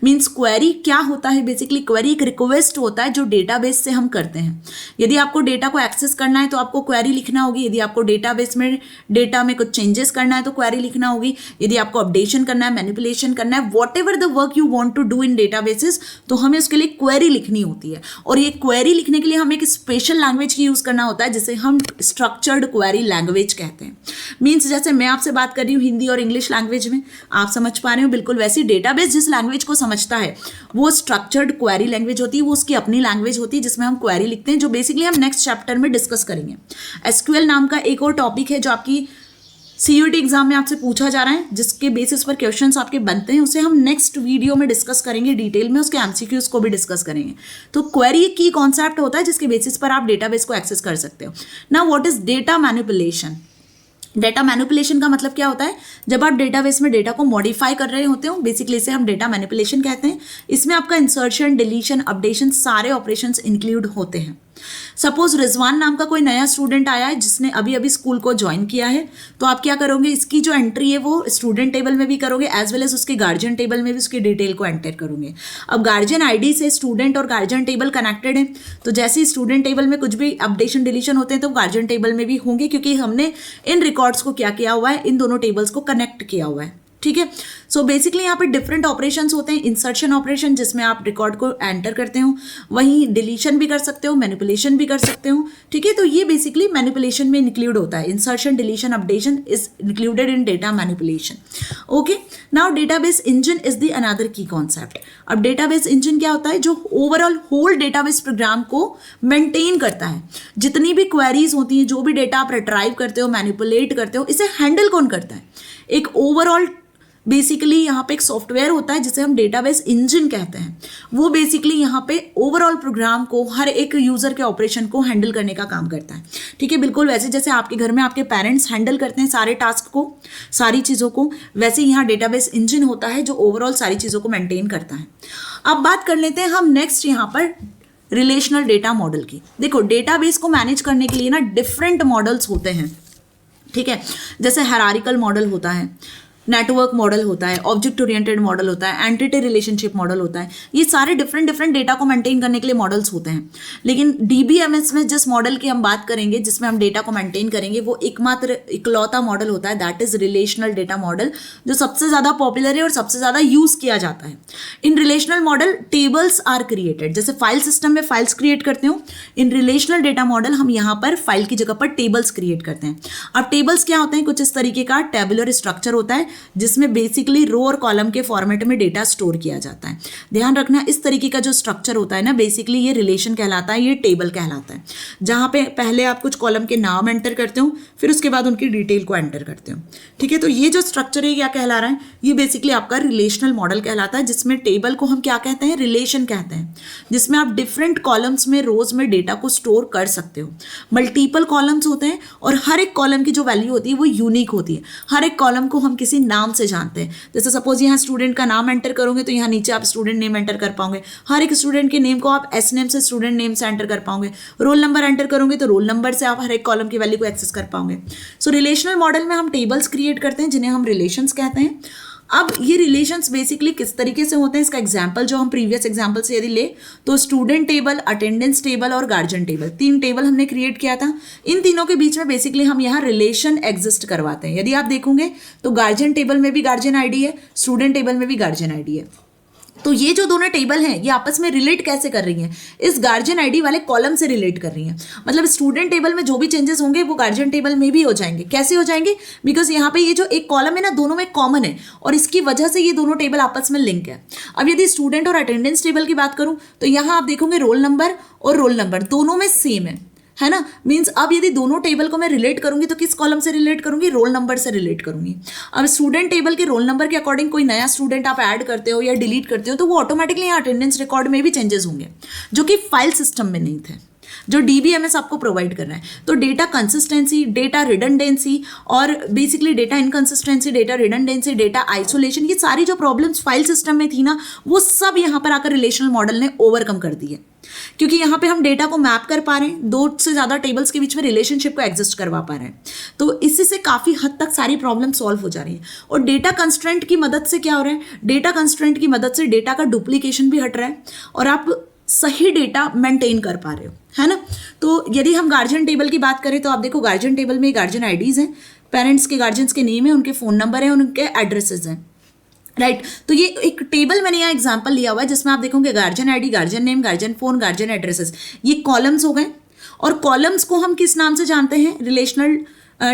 मीन्स क्वेरी क्या होता है? बेसिकली क्वेरी एक रिक्वेस्ट होता है जो डेटाबेस से हम करते हैं। यदि आपको डेटा को एक्सेस करना है तो आपको क्वेरी लिखना होगी। यदि आपको डेटाबेस में डेटा में कुछ चेंजेस करना है तो क्वेरी लिखना होगी। यदि आपको अपडेशन करना है, मैनिपुलेशन करना है, whatever the work you want to do in databases, तो हमें उसके लिए क्वेरी लिखनी होती है। और ये क्वेरी लिखने के लिए हमें एक स्पेशल लैंग्वेज की यूज़ करना होता है जिसे हम स्ट्रक्चर्ड क्वेरी लैंग्वेज कहते हैं। मीन्स जैसे मैं आपसे बात कर रही हूँ हिंदी और इंग्लिश लैंग्वेज में, आप समझ पा रहे हो, बिल्कुल वैसी डेटाबेस जिस लैंग्वेज को समझता है वो स्ट्रक्चर्ड क्वेरी लैंग्वेज होती है। वो उसकी अपनी लैंग्वेज होती है जिसमें हम क्वेरी लिखते हैं, जो बेसिकली हम नेक्स्ट चैप्टर में डिस्कस करेंगे। एसक्यूएल नाम का एक और टॉपिक है जो आपकी सीयूईटी एग्जाम में आपसे पूछा जा रहा है, जिसके बेसिस पर क्वेश्चंस आपके बनते हैं, उसे हम नेक्स्ट वीडियो में डिस्कस करेंगे डिटेल में, उसके एमसीक्यूज को भी डिस्कस करेंगे। तो क्वेरी एक की कॉन्सेप्ट होता है जिसके बेसिस पर आप डेटाबेस को एक्सेस कर सकते हो। Now what is data manipulation? Data manipulation का मतलब क्या होता है? जब आप डेटाबेस में डेटा को मॉडिफाई कर रहे होते हो, बेसिकली इसे हम डेटा मैनिपुलेशन कहते हैं। इसमें आपका इंसर्शन, डिलीशन, अपडेशन सारे ऑपरेशंस इंक्लूड होते हैं। सपोज रिजवान नाम का कोई नया स्टूडेंट आया है जिसने अभी अभी स्कूल को ज्वाइन किया है, तो आप क्या करोगे? इसकी जो एंट्री है वो स्टूडेंट टेबल में भी करोगे, एज वेल एज उसके गार्जियन टेबल में भी उसकी डिटेल को एंटर करोगे। अब गार्जियन आईडी से स्टूडेंट और गार्जियन टेबल कनेक्टेड है, तो जैसे ही स्टूडेंट टेबल में कुछ भी अपडेशन, डिलीशन होते हैं तो गार्जियन टेबल में भी होंगे, क्योंकि हमने इन रिकॉर्ड्स को क्या किया हुआ है, इन दोनों टेबल्स को कनेक्ट किया हुआ है। ठीक है, सो बेसिकली यहाँ पे डिफरेंट ऑपरेशंस होते हैं. इंसर्शन ऑपरेशन जिसमें आप रिकॉर्ड को एंटर करते हो, वहीं डिलीशन भी कर सकते हो, मैनिपुलेशन भी कर सकते हो. ठीक है, तो ये बेसिकली मैनिपुलेशन में इंक्लूड होता है. Insertion, deletion, updation is included in data manipulation. Okay, now database engine is the another की कॉन्सेप्ट. अब डेटाबेस इंजन क्या होता है? जो ओवरऑल होल डेटाबेस प्रोग्राम को मेंटेन करता है. जितनी भी क्वेरीज होती हैं, जो भी डेटा आप रिट्राइव करते हो, मैनिपुलेट करते हो, इसे हैंडल कौन करता है? एक ओवरऑल बेसिकली यहाँ पे एक सॉफ्टवेयर होता है जिसे हम डेटाबेस इंजन कहते हैं. वो बेसिकली यहाँ पे ओवरऑल प्रोग्राम को, हर एक यूजर के ऑपरेशन को हैंडल करने का काम करता है. ठीक है, बिल्कुल वैसे जैसे आपके घर में आपके पेरेंट्स हैंडल करते हैं सारे टास्क को, सारी चीज़ों को, वैसे यहाँ डेटाबेस इंजन होता है जो ओवरऑल सारी चीज़ों को मेंटेन करता है. अब बात कर लेते हैं हम नेक्स्ट यहाँ पर रिलेशनल डेटा मॉडल की. देखो, डेटाबेस को मैनेज करने के लिए ना डिफरेंट मॉडल्स होते हैं. ठीक है, जैसे हायरार्किकल मॉडल होता है, नेटवर्क मॉडल होता है, ऑब्जेक्ट ओरिएंटेड मॉडल होता है, एंटिटी रिलेशनशिप मॉडल होता है. ये सारे डिफरेंट डेटा को मेंटेन करने के लिए मॉडल्स होते हैं. लेकिन डीबीएमएस में जिस मॉडल की हम बात करेंगे, जिसमें हम डेटा को मेंटेन करेंगे, वो एकमात्र इकलौता मॉडल होता है, that is relational data model, जो सबसे ज़्यादा पॉपुलर है और सबसे ज़्यादा यूज़ किया जाता है. In relational model tables are created. जैसे फाइल सिस्टम में फाइल्स क्रिएट करते हो, इन रिलेशनल डेटा मॉडल हम यहाँ पर फाइल की जगह पर टेबल्स क्रिएट करते हैं. अब टेबल्स क्या होते हैं? कुछ इस तरीके का टेबुलर स्ट्रक्चर होता है जिसमें बेसिकली रो और कॉलम के फॉर्मेट में डेटा स्टोर किया जाता है. ध्यान रखना, इस तरीके का जो स्ट्रक्चर होता है ना, बेसिकली ये रिलेशन कहलाता है, ये टेबल कहलाता है, जहाँ पे पहले आप कुछ कॉलम के नाम एंटर करते हो, फिर उसके बाद उनकी डिटेल को एंटर करते हो. ठीक है, तो ये जो स्ट्रक्चर है क्या कहला रहा है? ये बेसिकली आपका रिलेशनल मॉडल कहलाता है, जिसमें टेबल को हम क्या कहते हैं? रिलेशन कहते हैं, जिसमें आप डिफरेंट कॉलम्स में, रोज में डेटा को स्टोर कर सकते हो. मल्टीपल कॉलम्स होते हैं और हर एक कॉलम की जो वैल्यू होती है वो यूनिक होती है. हर एक कॉलम को हम किसी नाम से जानते हैं. जैसे सपोज यहाँ स्टूडेंट का नाम एंटर करोगे तो यहाँ नीचे आप स्टूडेंट नेम एंटर कर पाओगे. हर एक स्टूडेंट के नेम को आप एस नेम से, स्टूडेंट नेम से एंटर कर पाओगे. रोल नंबर एंटर करोगे तो रोल नंबर से आप हर एक कॉलम की वैल्यू को एक्सेस कर पाओगे. सो रिलेशनल मॉडल में हम टेबल्स क्रिएट करते हैं जिन्हें हम रिलेशंस कहते हैं. अब ये रिलेशंस बेसिकली किस तरीके से होते हैं, इसका एग्जांपल जो हम प्रीवियस एग्जांपल से यदि ले तो स्टूडेंट टेबल, अटेंडेंस टेबल और गार्जियन टेबल, 3 टेबल हमने क्रिएट किया था. इन तीनों के बीच में बेसिकली हम यहाँ रिलेशन एग्जिस्ट करवाते हैं. यदि आप देखोगे तो गार्जियन टेबल में भी गार्जियन आईडी है, स्टूडेंट टेबल में भी गार्जियन आईडी है. तो ये जो दोनों टेबल हैं ये आपस में रिलेट कैसे कर रही हैं? इस गार्जियन आईडी वाले कॉलम से रिलेट कर रही हैं. मतलब स्टूडेंट टेबल में जो भी चेंजेस होंगे वो गार्जियन टेबल में भी हो जाएंगे. कैसे हो जाएंगे? बिकॉज यहाँ पे ये जो एक कॉलम है ना, दोनों में कॉमन है और इसकी वजह से ये दोनों टेबल आपस में लिंक है. अब यदि स्टूडेंट और अटेंडेंस टेबल की बात करूँ तो यहाँ आप देखोगे रोल नंबर और रोल नंबर दोनों में सेम है ना. मीन्स अब यदि दोनों टेबल को मैं रिलेट करूंगी तो किस कॉलम से रिलेट करूंगी? रोल नंबर से रिलेट करूंगी. अब स्टूडेंट टेबल के रोल नंबर के अकॉर्डिंग कोई नया स्टूडेंट आप ऐड करते हो या डिलीट करते हो तो वो ऑटोमेटिकली यहाँ अटेंडेंस रिकॉर्ड में भी चेंजेस होंगे, जो कि फाइल सिस्टम में नहीं थे, जो डीबीएमएस आपको प्रोवाइड कर रहा है. तो डेटा कंसिस्टेंसी, डेटा रिडंडेंसी और basically data inconsistency, data redundancy, data isolation, ये सारी जो प्रॉब्लम्स फाइल सिस्टम में थी ना, वो सब यहाँ पर आकर रिलेशनल मॉडल ने ओवरकम कर दी है. क्योंकि यहाँ पे हम डेटा को मैप कर पा रहे हैं, 2 से ज़्यादा टेबल्स के बीच में रिलेशनशिप को एग्जिस्ट करवा पा रहे हैं. तो इसी से काफ़ी हद तक सारी प्रॉब्लम सॉल्व हो जा रही है. और डेटा कंस्ट्रेंट की मदद से क्या हो रहा है? डेटा कंस्ट्रेंट की मदद से डेटा का डुप्लीकेशन भी हट रहा है और आप सही डेटा मेंटेन कर पा रहे हो, है ना. तो यदि हम गार्जियन टेबल की बात करें तो आप देखो गार्जियन टेबल में गार्जियन आईडीज़ हैं, पेरेंट्स के, गार्जियंस के नेम है, उनके फ़ोन नंबर है, उनके एड्रेसेस हैं, राइट. तो ये एक टेबल मैंने यहाँ एग्जांपल लिया हुआ है जिसमें आप देखोगे guardian ID, guardian name, guardian phone, guardian addresses, ये कॉलम्स हो गए. और कॉलम्स को हम किस नाम से जानते हैं? रिलेशनल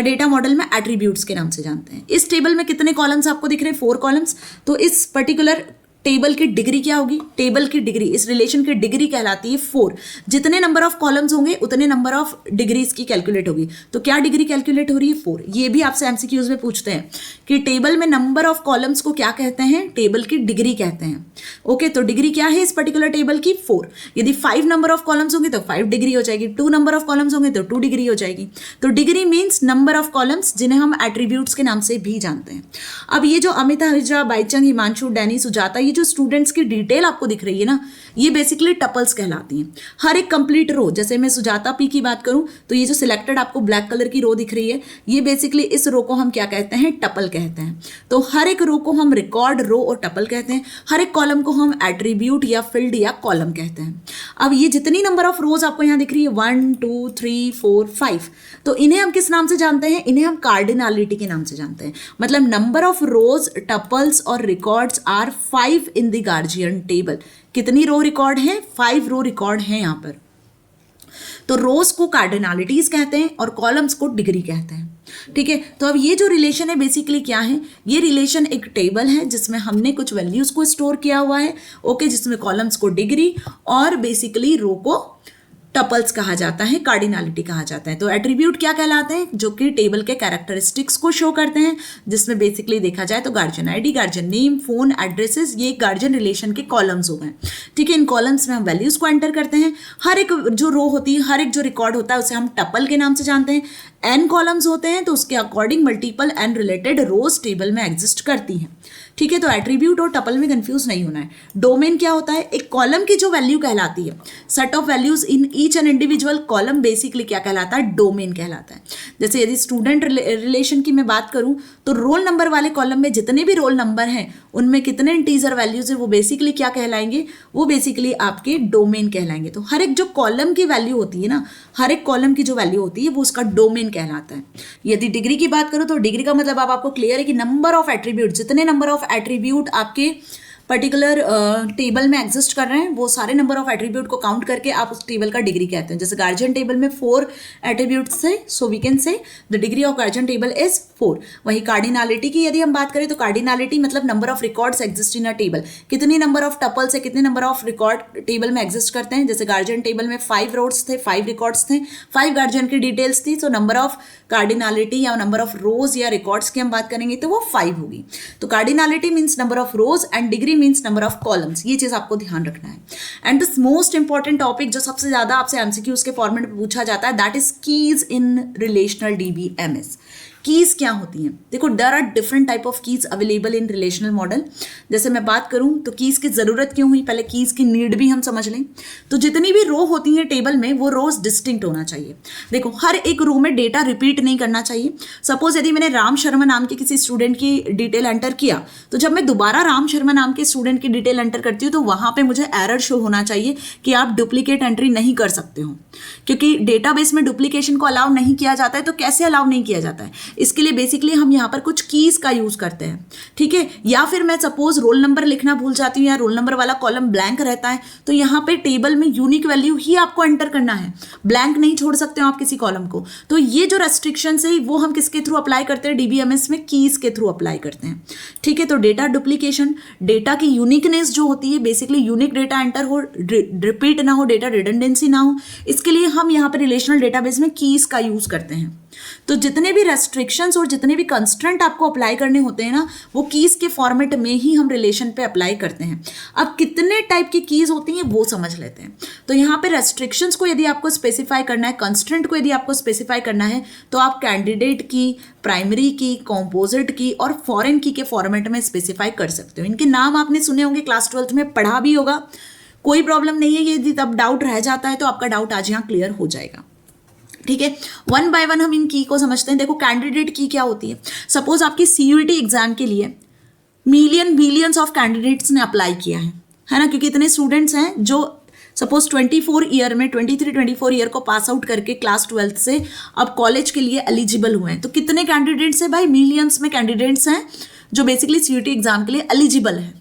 डेटा मॉडल में एट्रीब्यूट्स के नाम से जानते हैं. इस टेबल में कितने कॉलम्स आपको दिख रहे हैं? 4 कॉलम्स. तो इस पर्टिकुलर टेबल की डिग्री क्या होगी? टेबल की डिग्री, इस रिलेशन की डिग्री कहलाती है 4. जितने नंबर ऑफ कॉलम्स होंगे उतने नंबर ऑफ डिग्रीज की कैलकुलेट होगी. तो क्या डिग्री कैलकुलेट हो रही है? 4. ये भी आपसे एमसीक्यूज में पूछते हैं कि टेबल में नंबर ऑफ कॉलम्स को क्या कहते हैं? टेबल की डिग्री कहते हैं. ओके, तो डिग्री क्या है इस पर्टिकुलर टेबल की? 4. यदि 5 नंबर ऑफ कॉलम्स होंगे तो 5 डिग्री हो जाएगी, 2 नंबर ऑफ कॉलम्स होंगे तो 2 डिग्री हो जाएगी. तो degree means number of columns, जिन्हें हम एट्रीब्यूट्स के नाम से भी जानते हैं. अब ये जो अमिता, हिजरा, बाईचंग, हिमांशु, डैनी, सुजाता, ये जो स्टूडेंट्स की डिटेल आपको दिख रही है ना, ये बेसिकली टपल्स कहलाती हैं। हर एक कंप्लीट रो, जैसे मैं सुजाता पी की बात करूं तो ये जो सिलेक्टेड आपको ब्लैक कलर की रो दिख रही है, ये बेसिकली इस रो को हम क्या कहते हैं, टपल कहते हैं। तो हर एक रो को हम रिकॉर्ड, रो और टपल कहते हैं। हर एक कॉलम को हम एट्रीब्यूट या फील्ड या कॉलम कहते हैं। अब ये जितनी नंबर ऑफ रोज आपको यहाँ दिख रही है 1 2 3 4 5, तो इन्हें हम किस नाम से जानते हैं, इन्हें हम कार्डिनलिटी के नाम से जानते हैं। मतलब नंबर ऑफ रोज, टपल्स और records are 5 in the guardian table. कितनी रो रिकॉर्ड हैं, 5 रो रिकॉर्ड हैं यहाँ पर। तो रोज को कार्डिनलिटीज कहते हैं और कॉलम्स को डिग्री कहते हैं। ठीक है, तो अब ये जो रिलेशन है बेसिकली क्या है, ये रिलेशन एक टेबल है जिसमें हमने कुछ वैल्यूज को स्टोर किया हुआ है, ओके, जिसमें कॉलम्स को डिग्री और बेसिकली रो को टपल्स कहा जाता है, कार्डिनलिटी कहा जाता है। तो एट्रीब्यूट क्या कहलाते हैं, जो कि टेबल के कैरेक्टरिस्टिक्स को शो करते हैं, जिसमें बेसिकली देखा जाए तो guardian ID, guardian name, phone, addresses, ये गार्जियन रिलेशन के कॉलम्स हो गए। ठीक है, इन कॉलम्स में हम वैल्यूज को एंटर करते हैं। हर एक जो रो होती है, हर एक जो रिकॉर्ड होता है उसे हम टपल के नाम से जानते हैं। n कॉलम्स होते हैं तो उसके अकॉर्डिंग मल्टीपल n रिलेटेड रोज टेबल में एग्जिस्ट करती हैं। ठीक है, तो एट्रीब्यूट और टपल में कंफ्यूज नहीं होना है। डोमेन क्या होता है, एक कॉलम की जो वैल्यू कहलाती है, set of values in each and individual column basically क्या कहलाता है, डोमेन कहलाता है। जैसे यदि स्टूडेंट रिलेशन की मैं बात करूं तो रोल नंबर वाले कॉलम में जितने भी रोल नंबर हैं उनमें कितने इंटीजर वैल्यूज है वो बेसिकली क्या कहलाएंगे, वो बेसिकली आपके डोमेन कहलाएंगे। तो हर एक जो कॉलम की वैल्यू होती है ना, हर एक कॉलम की जो वैल्यू होती है वो उसका डोमेन कहलाता है। यदि डिग्री की बात करूं तो डिग्री का मतलब अब आपको क्लियर है कि नंबर ऑफ एट्रीब्यूट, जितने नंबर ऑफ एट्रीब्यूट आपके पर्टिकुलर टेबल में एग्जिस्ट कर रहे हैं वो सारे नंबर ऑफ एट्रीब्यूट को काउंट करके आप उस टेबल का डिग्री कहते हैं। जैसे गार्जियन टेबल में 4 एट्रीब्यूट्स है, so we can say the degree of guardian table is 4। वही कार्डिनलिटी की यदि हम बात करें तो कार्डिनलिटी मतलब number of records exist in a table, कितनी नंबर ऑफ टपल्स है, कितने नंबर ऑफ रिकॉर्ड टेबल में एग्जिस्ट करते हैं। जैसे गार्जियन टेबल में 5 रोज थे, 5 रिकॉर्ड्स थे, 5 गार्जियन की डिटेल्स थी, तो नंबर ऑफ कार्डिनलिटी या नंबर ऑफ रोज या रिकॉर्ड्स की हम बात करेंगे तो वो 5 होगी। तो cardinality means number of rose and degree means number of columns, ये चीज आपको ध्यान रखना है। And this most important topic जो सबसे ज्यादा आपसे एमसीक्यूज के फॉर्मेट में पूछा जाता है, that is keys in relational DBMS. Keys क्या होती हैं, देखो there are different type of keys available in relational model. जैसे मैं बात करूं तो कीज की जरूरत क्यों हुई, पहले कीज की नीड भी हम समझ लें। तो जितनी भी रो होती है टेबल में वो रोज डिस्टिंक्ट होना चाहिए। देखो हर एक रो में डेटा रिपीट नहीं करना चाहिए। सपोज यदि मैंने राम शर्मा नाम के किसी स्टूडेंट की डिटेल एंटर किया तो जब मैं दोबारा राम शर्मा नाम के स्टूडेंट की डिटेल एंटर करती हूँ तो वहां पे मुझे एरर शो होना चाहिए कि आप डुप्लीकेट एंट्री नहीं कर सकते हो, क्योंकि डेटाबेस में डुप्लीकेशन को अलाउ नहीं किया जाता है। तो कैसे अलाउ नहीं किया जाता है, इसके लिए बेसिकली हम यहाँ पर कुछ कीज का यूज करते हैं। ठीक है, या फिर मैं सपोज रोल नंबर लिखना भूल जाती हूँ या रोल नंबर वाला कॉलम ब्लैंक रहता है तो यहाँ पे टेबल में यूनिक वैल्यू ही आपको एंटर करना है, ब्लैंक नहीं छोड़ सकते हो आप किसी कॉलम को। तो ये जो रेस्ट्रिक्शन है वो हम किसके थ्रू अप्लाई करते हैं, डीबीएमएस में कीज के थ्रू अप्लाई करते हैं। ठीक है, तो डेटा डुप्लीकेशन, डेटा की यूनिकनेस जो होती है, बेसिकली यूनिक डेटा एंटर हो, रिपीट ना हो, डेटा रिडंडेंसी ना हो, इसके लिए हम यहाँ पर रिलेशनल डेटाबेस में कीज का यूज करते हैं। तो जितने भी रेस्ट्रिक्शंस और जितने भी कंस्ट्रेंट आपको अप्लाई करने होते हैं ना वो कीज के फॉर्मेट में ही हम रिलेशन पे अप्लाई करते हैं। अब कितने टाइप की कीज होती हैं वो समझ लेते हैं। तो यहाँ पे रेस्ट्रिक्शंस को यदि आपको स्पेसिफाई करना है, कंस्ट्रेंट को यदि आपको स्पेसिफाई करना है तो आप कैंडिडेट की, प्राइमरी की, कॉम्पोजिट की और फॉरेन की के फॉर्मेट में स्पेसिफाई कर सकते हो। इनके नाम आपने सुने होंगे, क्लास 12th में पढ़ा भी होगा, कोई प्रॉब्लम नहीं है। यदि तब डाउट रह जाता है तो आपका डाउट आज यहाँ क्लियर हो जाएगा। ठीक है, वन बाय वन हम इन की को समझते हैं। देखो कैंडिडेट की क्या होती है, सपोज आपकी सीयूईटी एग्जाम के लिए मिलियंस ऑफ कैंडिडेट्स ने अप्लाई किया है ना, क्योंकि इतने स्टूडेंट्स हैं जो सपोज 24 ईयर में 23-24 ईयर को पास आउट करके क्लास 12th से अब कॉलेज के लिए एलिजिबल हुए हैं। तो कितने कैंडिडेट्स हैं भाई, मिलियंस में कैंडिडेट्स हैं जो बेसिकली सीयूईटी एग्जाम के लिए एलिजिबल है।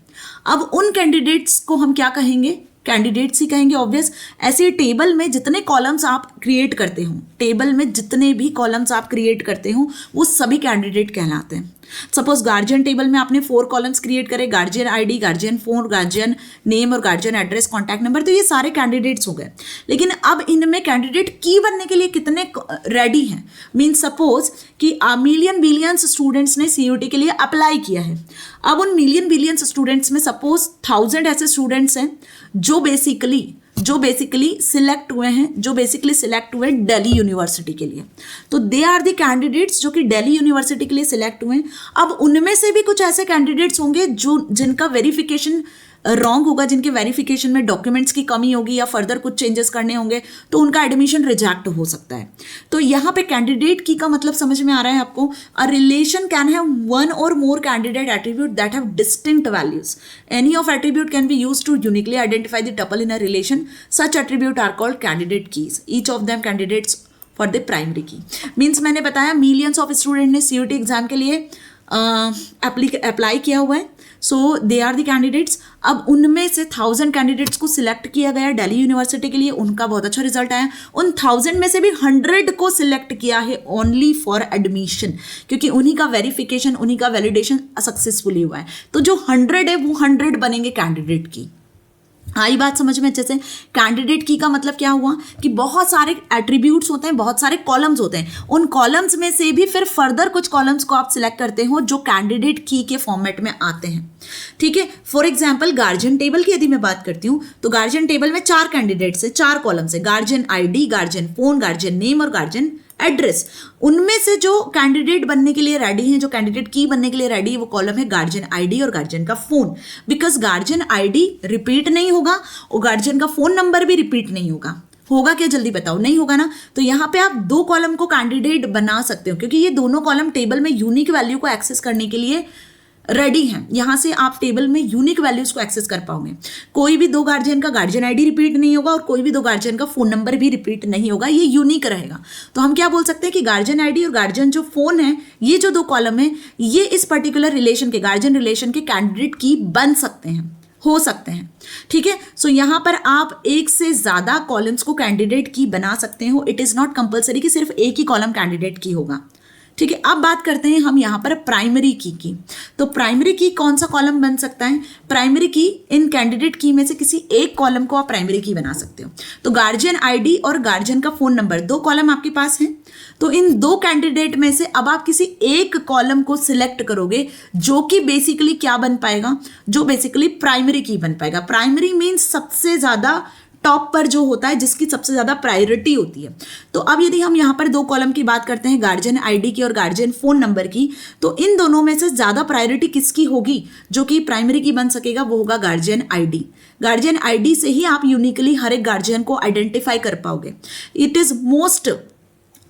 अब उन कैंडिडेट्स को हम क्या कहेंगे, कैंडिडेट्स ही कहेंगे ऑब्वियस। ऐसे टेबल में जितने कॉलम्स आप क्रिएट करते हो, टेबल में जितने भी कॉलम्स आप क्रिएट करते हो वो सभी कैंडिडेट कहलाते हैं। सपोज गार्जियन टेबल में आपने 4 कॉलम्स क्रिएट करे, guardian ID, guardian phone, guardian name और गार्जियन एड्रेस, कॉन्टैक्ट नंबर, तो ये सारे कैंडिडेट्स हो गए। लेकिन अब इनमें कैंडिडेट की बनने के लिए कितने रेडी हैं, मीन सपोज कि मिलियंस स्टूडेंट्स ने सीयूईटी के लिए अप्लाई किया है। अब उन मिलियंस स्टूडेंट्स में सपोज 1000 ऐसे स्टूडेंट्स हैं जो बेसिकली सिलेक्ट हुए हैं दिल्ली यूनिवर्सिटी के लिए। तो दे आर द कैंडिडेट्स जो कि दिल्ली यूनिवर्सिटी के लिए सिलेक्ट हुए हैं। अब उनमें से भी कुछ ऐसे कैंडिडेट्स होंगे जो जिनका वेरिफिकेशन रॉन्ग होगा, जिनके वेरिफिकेशन में डॉक्यूमेंट्स की कमी होगी या फर्दर कुछ चेंजेस करने होंगे, तो उनका एडमिशन रिजेक्ट हो सकता है। तो यहाँ पे कैंडिडेट की का मतलब समझ में आ रहा है आपको। A relation can have one or more candidate attribute that have distinct values. Any of attribute can be used to uniquely identify the tuple in a relation. Such attribute are called candidate keys, each of them candidates for the primary key. Means मैंने बताया millions of student ने CUET exam के लिए apply किया हुआ है, so they are the candidates. अब उनमें से 1000 कैंडिडेट्स को सिलेक्ट किया गया दिल्ली यूनिवर्सिटी के लिए, उनका बहुत अच्छा रिजल्ट आया। उन 1000 में से भी 100 को सिलेक्ट किया है ओनली फॉर एडमिशन, क्योंकि उन्हीं का वेरिफिकेशन, उन्हीं का वैलिडेशन सक्सेसफुली हुआ है। तो जो 100 है वो 100 बनेंगे कैंडिडेट की। आई बात समझ में अच्छे से। कैंडिडेट की का मतलब क्या हुआ कि बहुत सारे एट्रीब्यूट्स होते हैं, बहुत सारे कॉलम्स होते हैं, उन कॉलम्स में से भी फिर फर्दर कुछ कॉलम्स को आप सिलेक्ट करते हो जो कैंडिडेट की के फॉर्मेट में आते हैं। ठीक है, फॉर एग्जाम्पल गार्जियन टेबल की यदि मैं बात करती हूँ तो गार्जियन टेबल में 4 कैंडिडेट्स है, 4 कॉलम्स है, guardian ID, guardian phone, guardian name और गार्जियन एड्रेस। उनमें से जो कैंडिडेट बनने के लिए रेडी हैं, जो कैंडिडेट की बनने के लिए रेडी है, वो कॉलम है गार्जियन ID और गार्जियन का phone. Because guardian ID repeat नहीं होगा और गार्जियन का फोन नंबर भी रिपीट नहीं होगा। होगा क्या, जल्दी बताओ, नहीं होगा ना। तो यहाँ पे आप 2 कॉलम को कैंडिडेट बना सकते हो, क्योंकि ये दोनों कॉलम टेबल में यूनिक वैल्यू को एक्सेस करने के लिए रेडी हैं। यहां से आप टेबल में यूनिक वैल्यूज को एक्सेस कर पाओगे। कोई भी 2 गार्जियन का गार्जियन ID रिपीट नहीं होगा और कोई भी 2 गार्जियन का फोन नंबर भी रिपीट नहीं होगा, ये यूनिक रहेगा। तो हम क्या बोल सकते हैं कि गार्जियन ID और गार्जियन जो फोन है, ये जो 2 कॉलम है, ये इस पर्टिकुलर रिलेशन के, गार्जियन रिलेशन के कैंडिडेट की बन सकते हैं, हो सकते हैं। ठीक है, सो यहां पर आप एक से ज्यादा कॉलम्स को कैंडिडेट की बना सकते हो। इट इज नॉट कंपल्सरी कि सिर्फ एक ही कॉलम कैंडिडेट की होगा। ठीक है, अब बात करते हैं हम यहाँ पर प्राइमरी की। तो प्राइमरी की कौन सा कॉलम बन सकता है? प्राइमरी की इन कैंडिडेट की में से किसी एक कॉलम को आप प्राइमरी की बना सकते हो। तो गार्जियन ID और गार्जियन का फोन नंबर 2 कॉलम आपके पास हैं। तो इन 2 कैंडिडेट में से अब आप किसी एक कॉलम को सिलेक्ट करोगे जो कि बेसिकली क्या बन पाएगा, जो बेसिकली प्राइमरी की बन पाएगा। प्राइमरी मीन्स सबसे ज्यादा टॉप पर जो होता है, जिसकी सबसे ज्यादा प्रायोरिटी होती है। तो अब यदि हम यहाँ पर 2 कॉलम की बात करते हैं, गार्जियन ID की और गार्जियन फोन नंबर की, तो इन दोनों में से ज्यादा प्रायोरिटी किसकी होगी जो कि प्राइमरी की बन सकेगा? वो होगा गार्जियन ID। गार्जियन ID से ही आप यूनिकली हर एक गार्जियन को आइडेंटिफाई कर पाओगे। It is most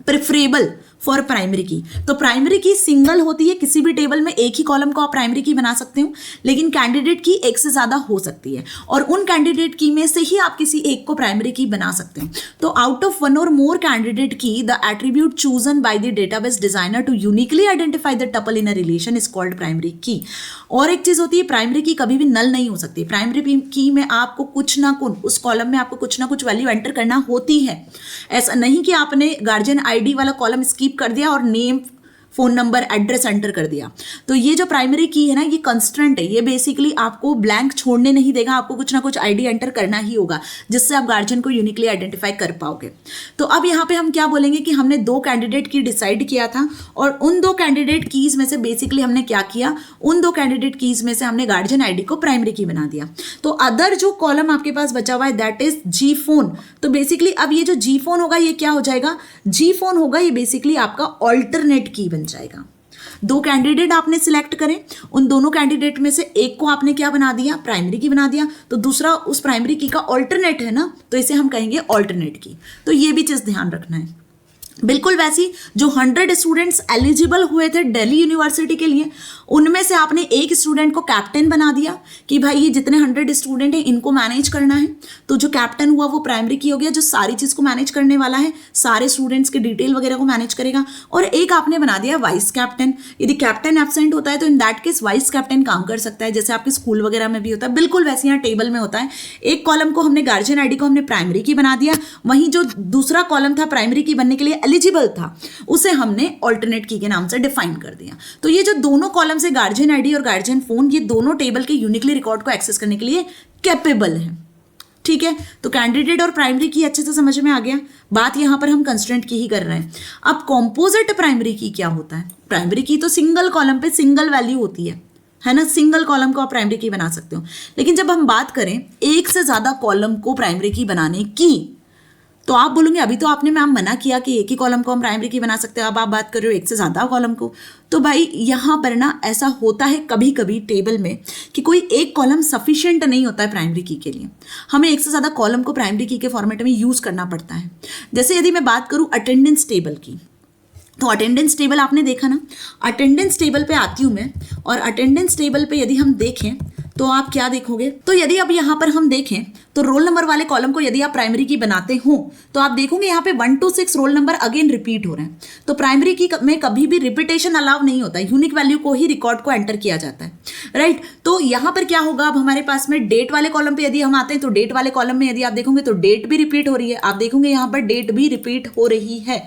preferable for primary की। तो प्राइमरी की सिंगल होती है, किसी भी टेबल में एक ही कॉलम को आप प्राइमरी की बना सकते हो, लेकिन कैंडिडेट की एक से ज्यादा हो सकती है और उन कैंडिडेट की में से ही आप किसी एक को प्राइमरी की बना सकते हैं। तो आउट ऑफ 1 और more candidate key, the attribute chosen by the database designer to uniquely identify the tuple in a relation is called primary key. और एक चीज होती है, प्राइमरी की कभी भी नल नहीं हो सकती। प्राइमरी की में आपको कुछ ना कुछ, उस कॉलम में आपको कुछ ना कुछ वैल्यू एंटर करना होती है। ऐसा नहीं कि आपने गार्जियन ID वाला कॉलम स्किप कर दिया और name, phone number, address enter कर दिया। तो ये जो प्राइमरी की है ना, ये कंस्टेंट है, ये बेसिकली आपको ब्लैंक छोड़ने नहीं देगा, आपको कुछ ना कुछ ID एंटर करना ही होगा जिससे आप गार्जियन को यूनिकली आइडेंटिफाई कर पाओगे। तो अब यहाँ पे हम क्या बोलेंगे कि हमने 2 कैंडिडेट की डिसाइड किया था और उन 2 कैंडिडेट कीज में से बेसिकली हमने क्या किया, उन 2 कैंडिडेट कीज में से हमने गार्जियन ID को प्राइमरी की बना दिया। तो अदर जो कॉलम आपके पास बचा हुआ है दैट इज G फोन। तो बेसिकली अब ये जो G फोन होगा ये क्या हो जाएगा? G फोन होगा ये बेसिकली आपका ऑल्टरनेट की बन जाएगा। 2 कैंडिडेट आपने सिलेक्ट करें, उन दोनों कैंडिडेट में से एक को आपने क्या बना दिया? प्राइमरी की बना दिया। तो दूसरा उस प्राइमरी की का ऑल्टरनेट है ना, तो इसे हम कहेंगे ऑल्टरनेट की। तो ये भी चीज ध्यान रखना है। बिल्कुल वैसी जो 100 स्टूडेंट्स एलिजिबल हुए थे दिल्ली यूनिवर्सिटी के लिए, उनमें से आपने एक स्टूडेंट को कैप्टन बना दिया कि भाई ये जितने 100 स्टूडेंट हैं इनको मैनेज करना है। तो जो कैप्टन हुआ वो प्राइमरी की हो गया, जो सारी चीज को मैनेज करने वाला है, सारे स्टूडेंट्स के डिटेल वगैरह को मैनेज करेगा। और एक आपने बना दिया वाइस कैप्टन। यदि कैप्टन एब्सेंट होता है तो in that case vice captain काम कर सकता है, जैसे आपके स्कूल वगैरह में भी होता है। बिल्कुल वैसे यहाँ टेबल में होता है। एक कॉलम को हमने गार्जियन ID को हमने प्राइमरी की बना दिया, वहीं जो दूसरा कॉलम था प्राइमरी की बनने के लिए एलिजिबल था उसे हमने ऑल्टरनेट की के नाम से डिफाइन कर दिया। तो ये जो दोनों कॉलम है गार्जियन ID और गार्जियन फोन, ये दोनों टेबल के यूनिकली रिकॉर्ड को एक्सेस करने के लिए कैपेबल है। ठीक है, तो कैंडिडेट और प्राइमरी की अच्छे से समझ में आ गया। बात यहां पर हम कंस्ट्रेंट की ही कर रहे हैं। अब कॉम्पोजिट प्राइमरी की क्या होता है? प्राइमरी की तो सिंगल कॉलम पे सिंगल वैल्यू होती है ना, सिंगल कॉलम को आप प्राइमरी की बना सकते हो। लेकिन जब हम बात करें एक से ज्यादा कॉलम को प्राइमरी की बनाने की, तो आप बोलोगे अभी तो आपने मैम मना किया कि एक ही कॉलम को हम प्राइमरी की बना सकते हैं, अब आप बात कर रहे हो एक से ज़्यादा कॉलम को। तो भाई यहाँ पर ना ऐसा होता है कभी कभी टेबल में कि कोई एक कॉलम सफिशिएंट नहीं होता है प्राइमरी की के लिए, हमें एक से ज़्यादा कॉलम को प्राइमरी की के फॉर्मेट में यूज़ करना पड़ता है। जैसे यदि मैं बात करूँ अटेंडेंस टेबल की, तो अटेंडेंस टेबल आपने देखा ना, अटेंडेंस टेबल पे आती हूँ मैं, और अटेंडेंस टेबल पे यदि हम देखें तो आप क्या देखोगे, तो यदि अब यहाँ पर हम देखें तो रोल नंबर वाले कॉलम को यदि आप प्राइमरी की बनाते हो तो आप देखोगे यहाँ पे 1 to 6 roll number again repeat हो रहे हैं। तो प्राइमरी की में कभी भी रिपीटेशन अलाउ नहीं होता है, यूनिक वैल्यू को ही रिकॉर्ड को एंटर किया जाता है, राइट। तो यहाँ पर क्या होगा, अब हमारे पास में डेट वाले कॉलम पे यदि हम आते हैं तो डेट वाले कॉलम में यदि आप देखोगे तो डेट भी रिपीट हो रही है, आप देखोगे यहाँ पर डेट भी रिपीट हो रही है।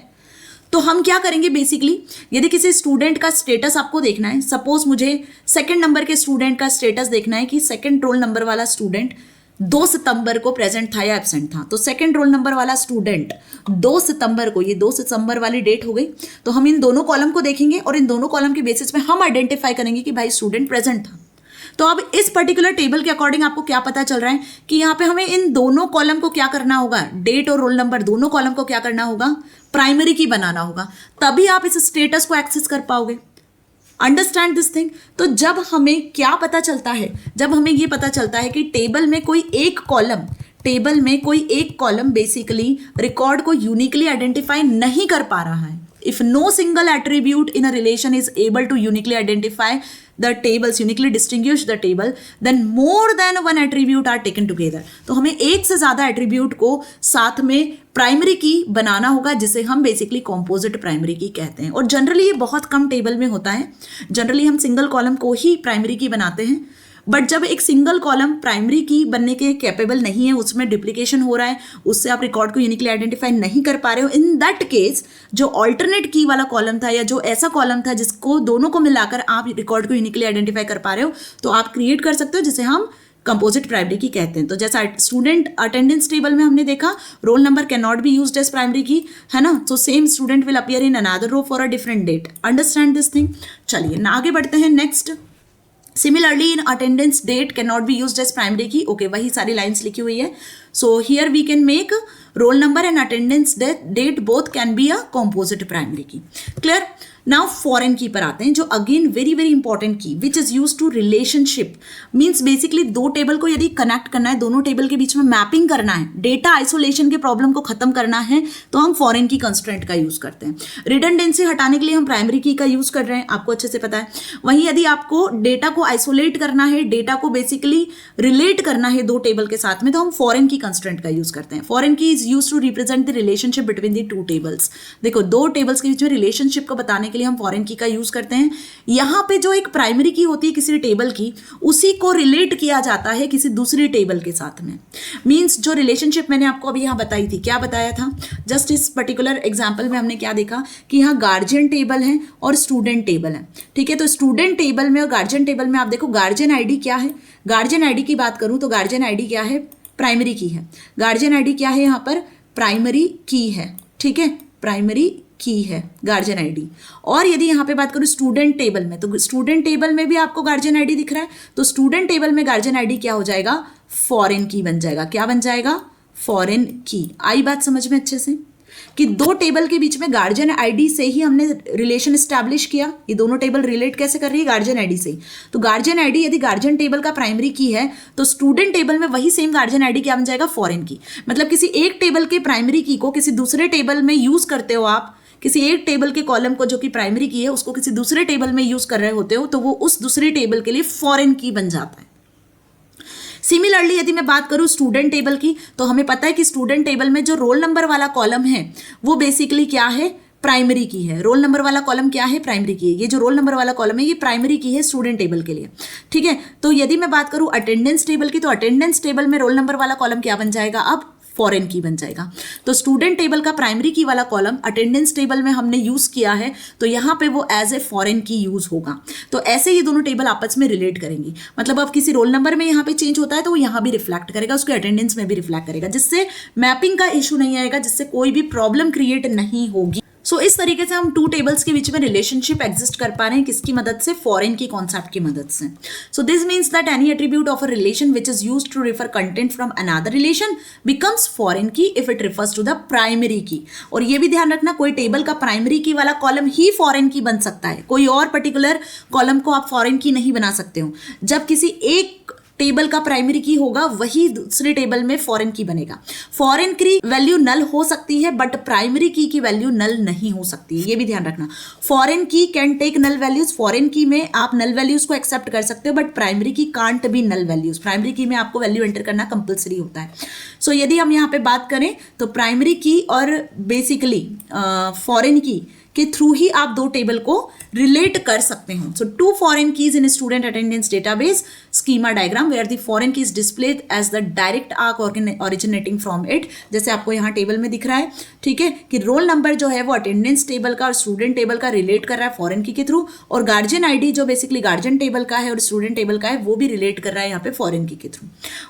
तो हम क्या करेंगे बेसिकली, यदि किसी स्टूडेंट का स्टेटस आपको देखना है, सपोज मुझे सेकंड नंबर के स्टूडेंट का स्टेटस देखना है कि सेकंड रोल नंबर वाला स्टूडेंट 2 सितंबर को प्रेजेंट था या एब्सेंट था, तो सेकंड रोल नंबर वाला स्टूडेंट 2 सितंबर को, ये 2 सितंबर वाली डेट हो गई, तो हम इन दोनों कॉलम को देखेंगे और इन दोनों कॉलम के बेसिस पे हम आइडेंटिफाई करेंगे कि भाई स्टूडेंट प्रेजेंट था। तो अब इस पर्टिकुलर टेबल के अकॉर्डिंग आपको क्या पता चल रहा है कि यहाँ पे हमें इन दोनों कॉलम को क्या करना होगा, डेट और रोल नंबर दोनों कॉलम को क्या करना होगा, प्राइमरी की बनाना होगा, तभी आप इस स्टेटस को एक्सेस कर पाओगे। Understand this thing. तो जब हमें क्या पता चलता है, जब हमें ये पता चलता है कि टेबल में कोई एक कॉलम बेसिकली रिकॉर्ड को यूनिकली आइडेंटिफाई नहीं कर पा रहा है, if no single attribute in a relation is able to uniquely identify the tables, uniquely distinguish the table, then more than one attribute are taken together। तो हमें एक से ज़्यादा एट्रीब्यूट को साथ में प्राइमरी की बनाना होगा, जिसे हम बेसिकली कॉम्पोजिट प्राइमरी की कहते हैं। और जनरली ये बहुत कम टेबल में होता है, जनरली हम सिंगल कॉलम को ही प्राइमरी की बनाते हैं। बट जब एक सिंगल कॉलम प्राइमरी की बनने के कैपेबल नहीं है, उसमें डुप्लीकेशन हो रहा है, उससे आप रिकॉर्ड को यूनिकली आइडेंटिफाई नहीं कर पा रहे हो, इन दैट केस जो ऑल्टरनेट की वाला कॉलम था या जो ऐसा कॉलम था जिसको दोनों को मिलाकर आप रिकॉर्ड को यूनिकली आइडेंटिफाई कर पा रहे हो, तो आप क्रिएट कर सकते हो, जिसे हम कंपोजिट प्राइमरी की कहते हैं। तो जैसा स्टूडेंट अटेंडेंस टेबल में हमने देखा roll number can not be used as primary key, है ना, तो same student will appear in another row for a different date. Understand this thing. चलिए आगे बढ़ते हैं। Next, similarly in attendance date can not be used as primary key. Okay, वही सारी lines लिखी हुई है। So here we can make roll number and attendance date both can be a composite primary की। क्लियर। नाउ फॉरेन की पर आते हैं, जो again very very important key which is use to relationship. Means basically दो table को यदि connect करना है, दोनों टेबल के बीच में मैपिंग करना है, डेटा आइसोलेशन के प्रॉब्लम को खत्म करना है, तो हम फॉरेन की कंस्ट्रेंट का यूज करते हैं। रिडंडेंसी हटाने के लिए हम प्राइमरी की का यूज कर रहे हैं, आपको अच्छे से पता है। वहीं यदि आपको डेटा को आइसोलेट करना है, डेटा को बेसिकली रिलेट करना है दो टेबल के साथ में, तो हम फॉरेन की कंस्ट्रेंट का यूज करते हैं। Foreign key is use to represent the relationship between the two tables. देखो, दो टेबल्स के बीच में रिलेशनशिप को बताने के लिए हम फॉरेन की का यूज करते हैं। यहां पे जो एक प्राइमरी की होती है किसी टेबल की, उसी को रिलेट किया जाता है किसी दूसरी टेबल के साथ में। मींस जो रिलेशनशिप मैंने आपको अभी यहां बताई थी, क्या बताया था, जस्ट इस पर्टिकुलर एग्जांपल में हमने क्या देखा कि यहां गार्जियन टेबल है और स्टूडेंट टेबल है। ठीक है, तो स्टूडेंट टेबल में और गार्जियन टेबल में आप देखो गार्जियन आईडी क्या है। गार्जियन आईडी की बात करूं तो गार्जियन आईडी क्या है, प्राइमरी की है। गार्जियन आईडी क्या है, यहां पर प्राइमरी की है। ठीक है, प्राइमरी की है गार्जियन आईडी। और यदि यहाँ पे बात करूँ स्टूडेंट टेबल में, तो स्टूडेंट टेबल में भी आपको गार्जियन आईडी दिख रहा है, तो स्टूडेंट टेबल में गार्जियन आईडी क्या हो जाएगा, फॉरेन की बन जाएगा। क्या बन जाएगा, फॉरेन की। आई बात समझ में अच्छे से कि दो टेबल के बीच में गार्जियन आईडी से ही हमने रिलेशन एस्टैब्लिश किया। ये दोनों टेबल रिलेट कैसे कर रही है, गार्जियन आईडी से ही। तो गार्जियन आईडी यदि गार्जियन टेबल का प्राइमरी की है, तो स्टूडेंट टेबल में वही सेम गार्जियन आईडी क्या बन जाएगा, फॉरेन की। मतलब किसी एक टेबल के प्राइमरी की को किसी दूसरे टेबल में यूज करते हो आप, किसी एक टेबल के कॉलम को जो कि प्राइमरी की है उसको किसी दूसरे टेबल में यूज कर रहे होते हो, तो वो उस दूसरे टेबल के लिए फॉरेन की बन जाता है। सिमिलरली यदि मैं बात करूं स्टूडेंट टेबल की, तो हमें पता है कि स्टूडेंट टेबल में जो रोल नंबर वाला कॉलम है वो बेसिकली क्या है, प्राइमरी की है। रोल नंबर वाला कॉलम क्या है, प्राइमरी की है। ये जो रोल नंबर वाला कॉलम है ये प्राइमरी की है स्टूडेंट टेबल के लिए। ठीक है, तो यदि मैं बात करूं अटेंडेंस टेबल की, तो अटेंडेंस टेबल में रोल नंबर वाला कॉलम क्या बन जाएगा, अब फॉरेन की बन जाएगा। तो स्टूडेंट टेबल का प्राइमरी की वाला कॉलम अटेंडेंस टेबल में हमने यूज किया है, तो यहाँ पे वो एज ए फॉरेन की यूज होगा। तो ऐसे ये दोनों टेबल आपस में रिलेट करेंगी। मतलब अब किसी रोल नंबर में यहाँ पे चेंज होता है तो वो यहाँ भी रिफ्लेक्ट करेगा, उसके अटेंडेंस में भी रिफ्लेक्ट करेगा, जिससे मैपिंग का इशू नहीं आएगा, जिससे कोई भी प्रॉब्लम क्रिएट नहीं होगी। सो इस तरीके से हम टू टेबल्स के बीच में रिलेशनशिप एग्जिस्ट कर पा रहे हैं, किसकी मदद से, फॉरेन की कॉन्सेप्ट की मदद से. So this means that any attribute of a relation which is used to refer content from another relation becomes foreign key if it refers to the primary key. और ये भी ध्यान रखना, कोई टेबल का प्राइमरी की वाला कॉलम ही foreign की बन सकता है, कोई और पर्टिकुलर कॉलम को आप फॉरेन की नहीं बना सकते हो. जब किसी एक टेबल का प्राइमरी की होगा वही दूसरे टेबल में फॉरेन की बनेगा. फॉरेन की वैल्यू नल हो सकती है बट प्राइमरी की वैल्यू नल नहीं हो सकती है, ये भी ध्यान रखना. Foreign key can take null values, foreign key में आप नल वैल्यूज को एक्सेप्ट कर सकते हो but primary key can't be null values. Primary key में आपको वैल्यू एंटर करना कंपलसरी होता है. सो यदि हम यहाँ पे बात करें तो प्राइमरी की और बेसिकली फॉरेन की के थ्रू ही आप दो टेबल को रिलेट कर सकते हो. So two foreign keys in student attendance database schema diagram where the foreign keys displayed as the direct arc originating from it. जैसे आपको यहाँ टेबल में दिख रहा है, ठीक है, कि रोल नंबर जो है वो अटेंडेंस टेबल का और स्टूडेंट टेबल का रिलेट कर रहा है फॉरेन की के थ्रू, और गार्जियन आईडी जो बेसिकली गार्जियन टेबल का है और स्टूडेंट टेबल का है वो भी रिलेट कर रहा है यहाँ पे फॉरेन की के थ्रू.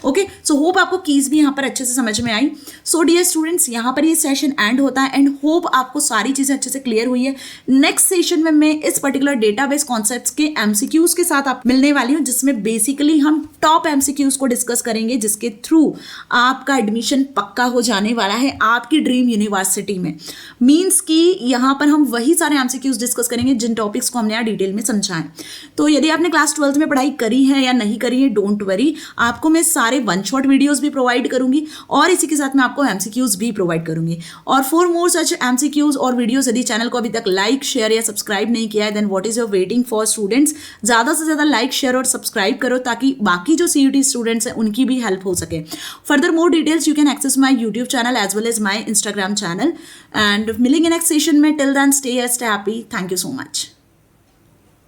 ओके, सो होप आपको कीज भी यहाँ पर अच्छे से समझ में आई. सो डियर स्टूडेंट्स, यहाँ पर ये सेशन एंड होता है एंड होप आपको सारी चीजें अच्छे से क्लियर हुई है. नेक्स्ट सेशन में मैं इस पर्टिकुलर डेटाबेस कॉन्सेप्ट्स के एमसीक्यूज के साथ आप मिलने वाली हूं, जिसमें बेसिकली हम टॉप एमसीक्यूज को डिस्कस करेंगे जिसके थ्रू आपका एडमिशन पक्का हो जाने वाला है आपकी ड्रीम यूनिवर्सिटी में. मींस कि यहां पर हम वही सारे एमसीक्यूज डिस्कस करेंगे जिन टॉपिक्स को हमने यहाँ डिटेल में समझा है. तो यदि आपने क्लास 12th में पढ़ाई करी है या नहीं करी है, डोंट वरी, आपको मैं सारे वन शॉट वीडियोज भी प्रोवाइड करूंगी और इसी के साथ मैं आपको एमसीक्यूज भी प्रोवाइड करूंगी. और फॉर मोर सच एमसीक्यूज और वीडियोज, यदि चैनल को अभी तक लाइक, शेयर या सब्सक्राइब नहीं किया है then what is your waiting for. Students, ज्यादा से ज्यादा लाइक, शेयर और सब्सक्राइब करो ताकि बाकी जो सीयूटी स्टूडेंट्स हैं उनकी भी हेल्प हो सके. Furthermore details you can access my YouTube channel as well as my Instagram channel. And मिलेंगे नेक्स्ट सेशन में. Till then stay happy. Thank you so much.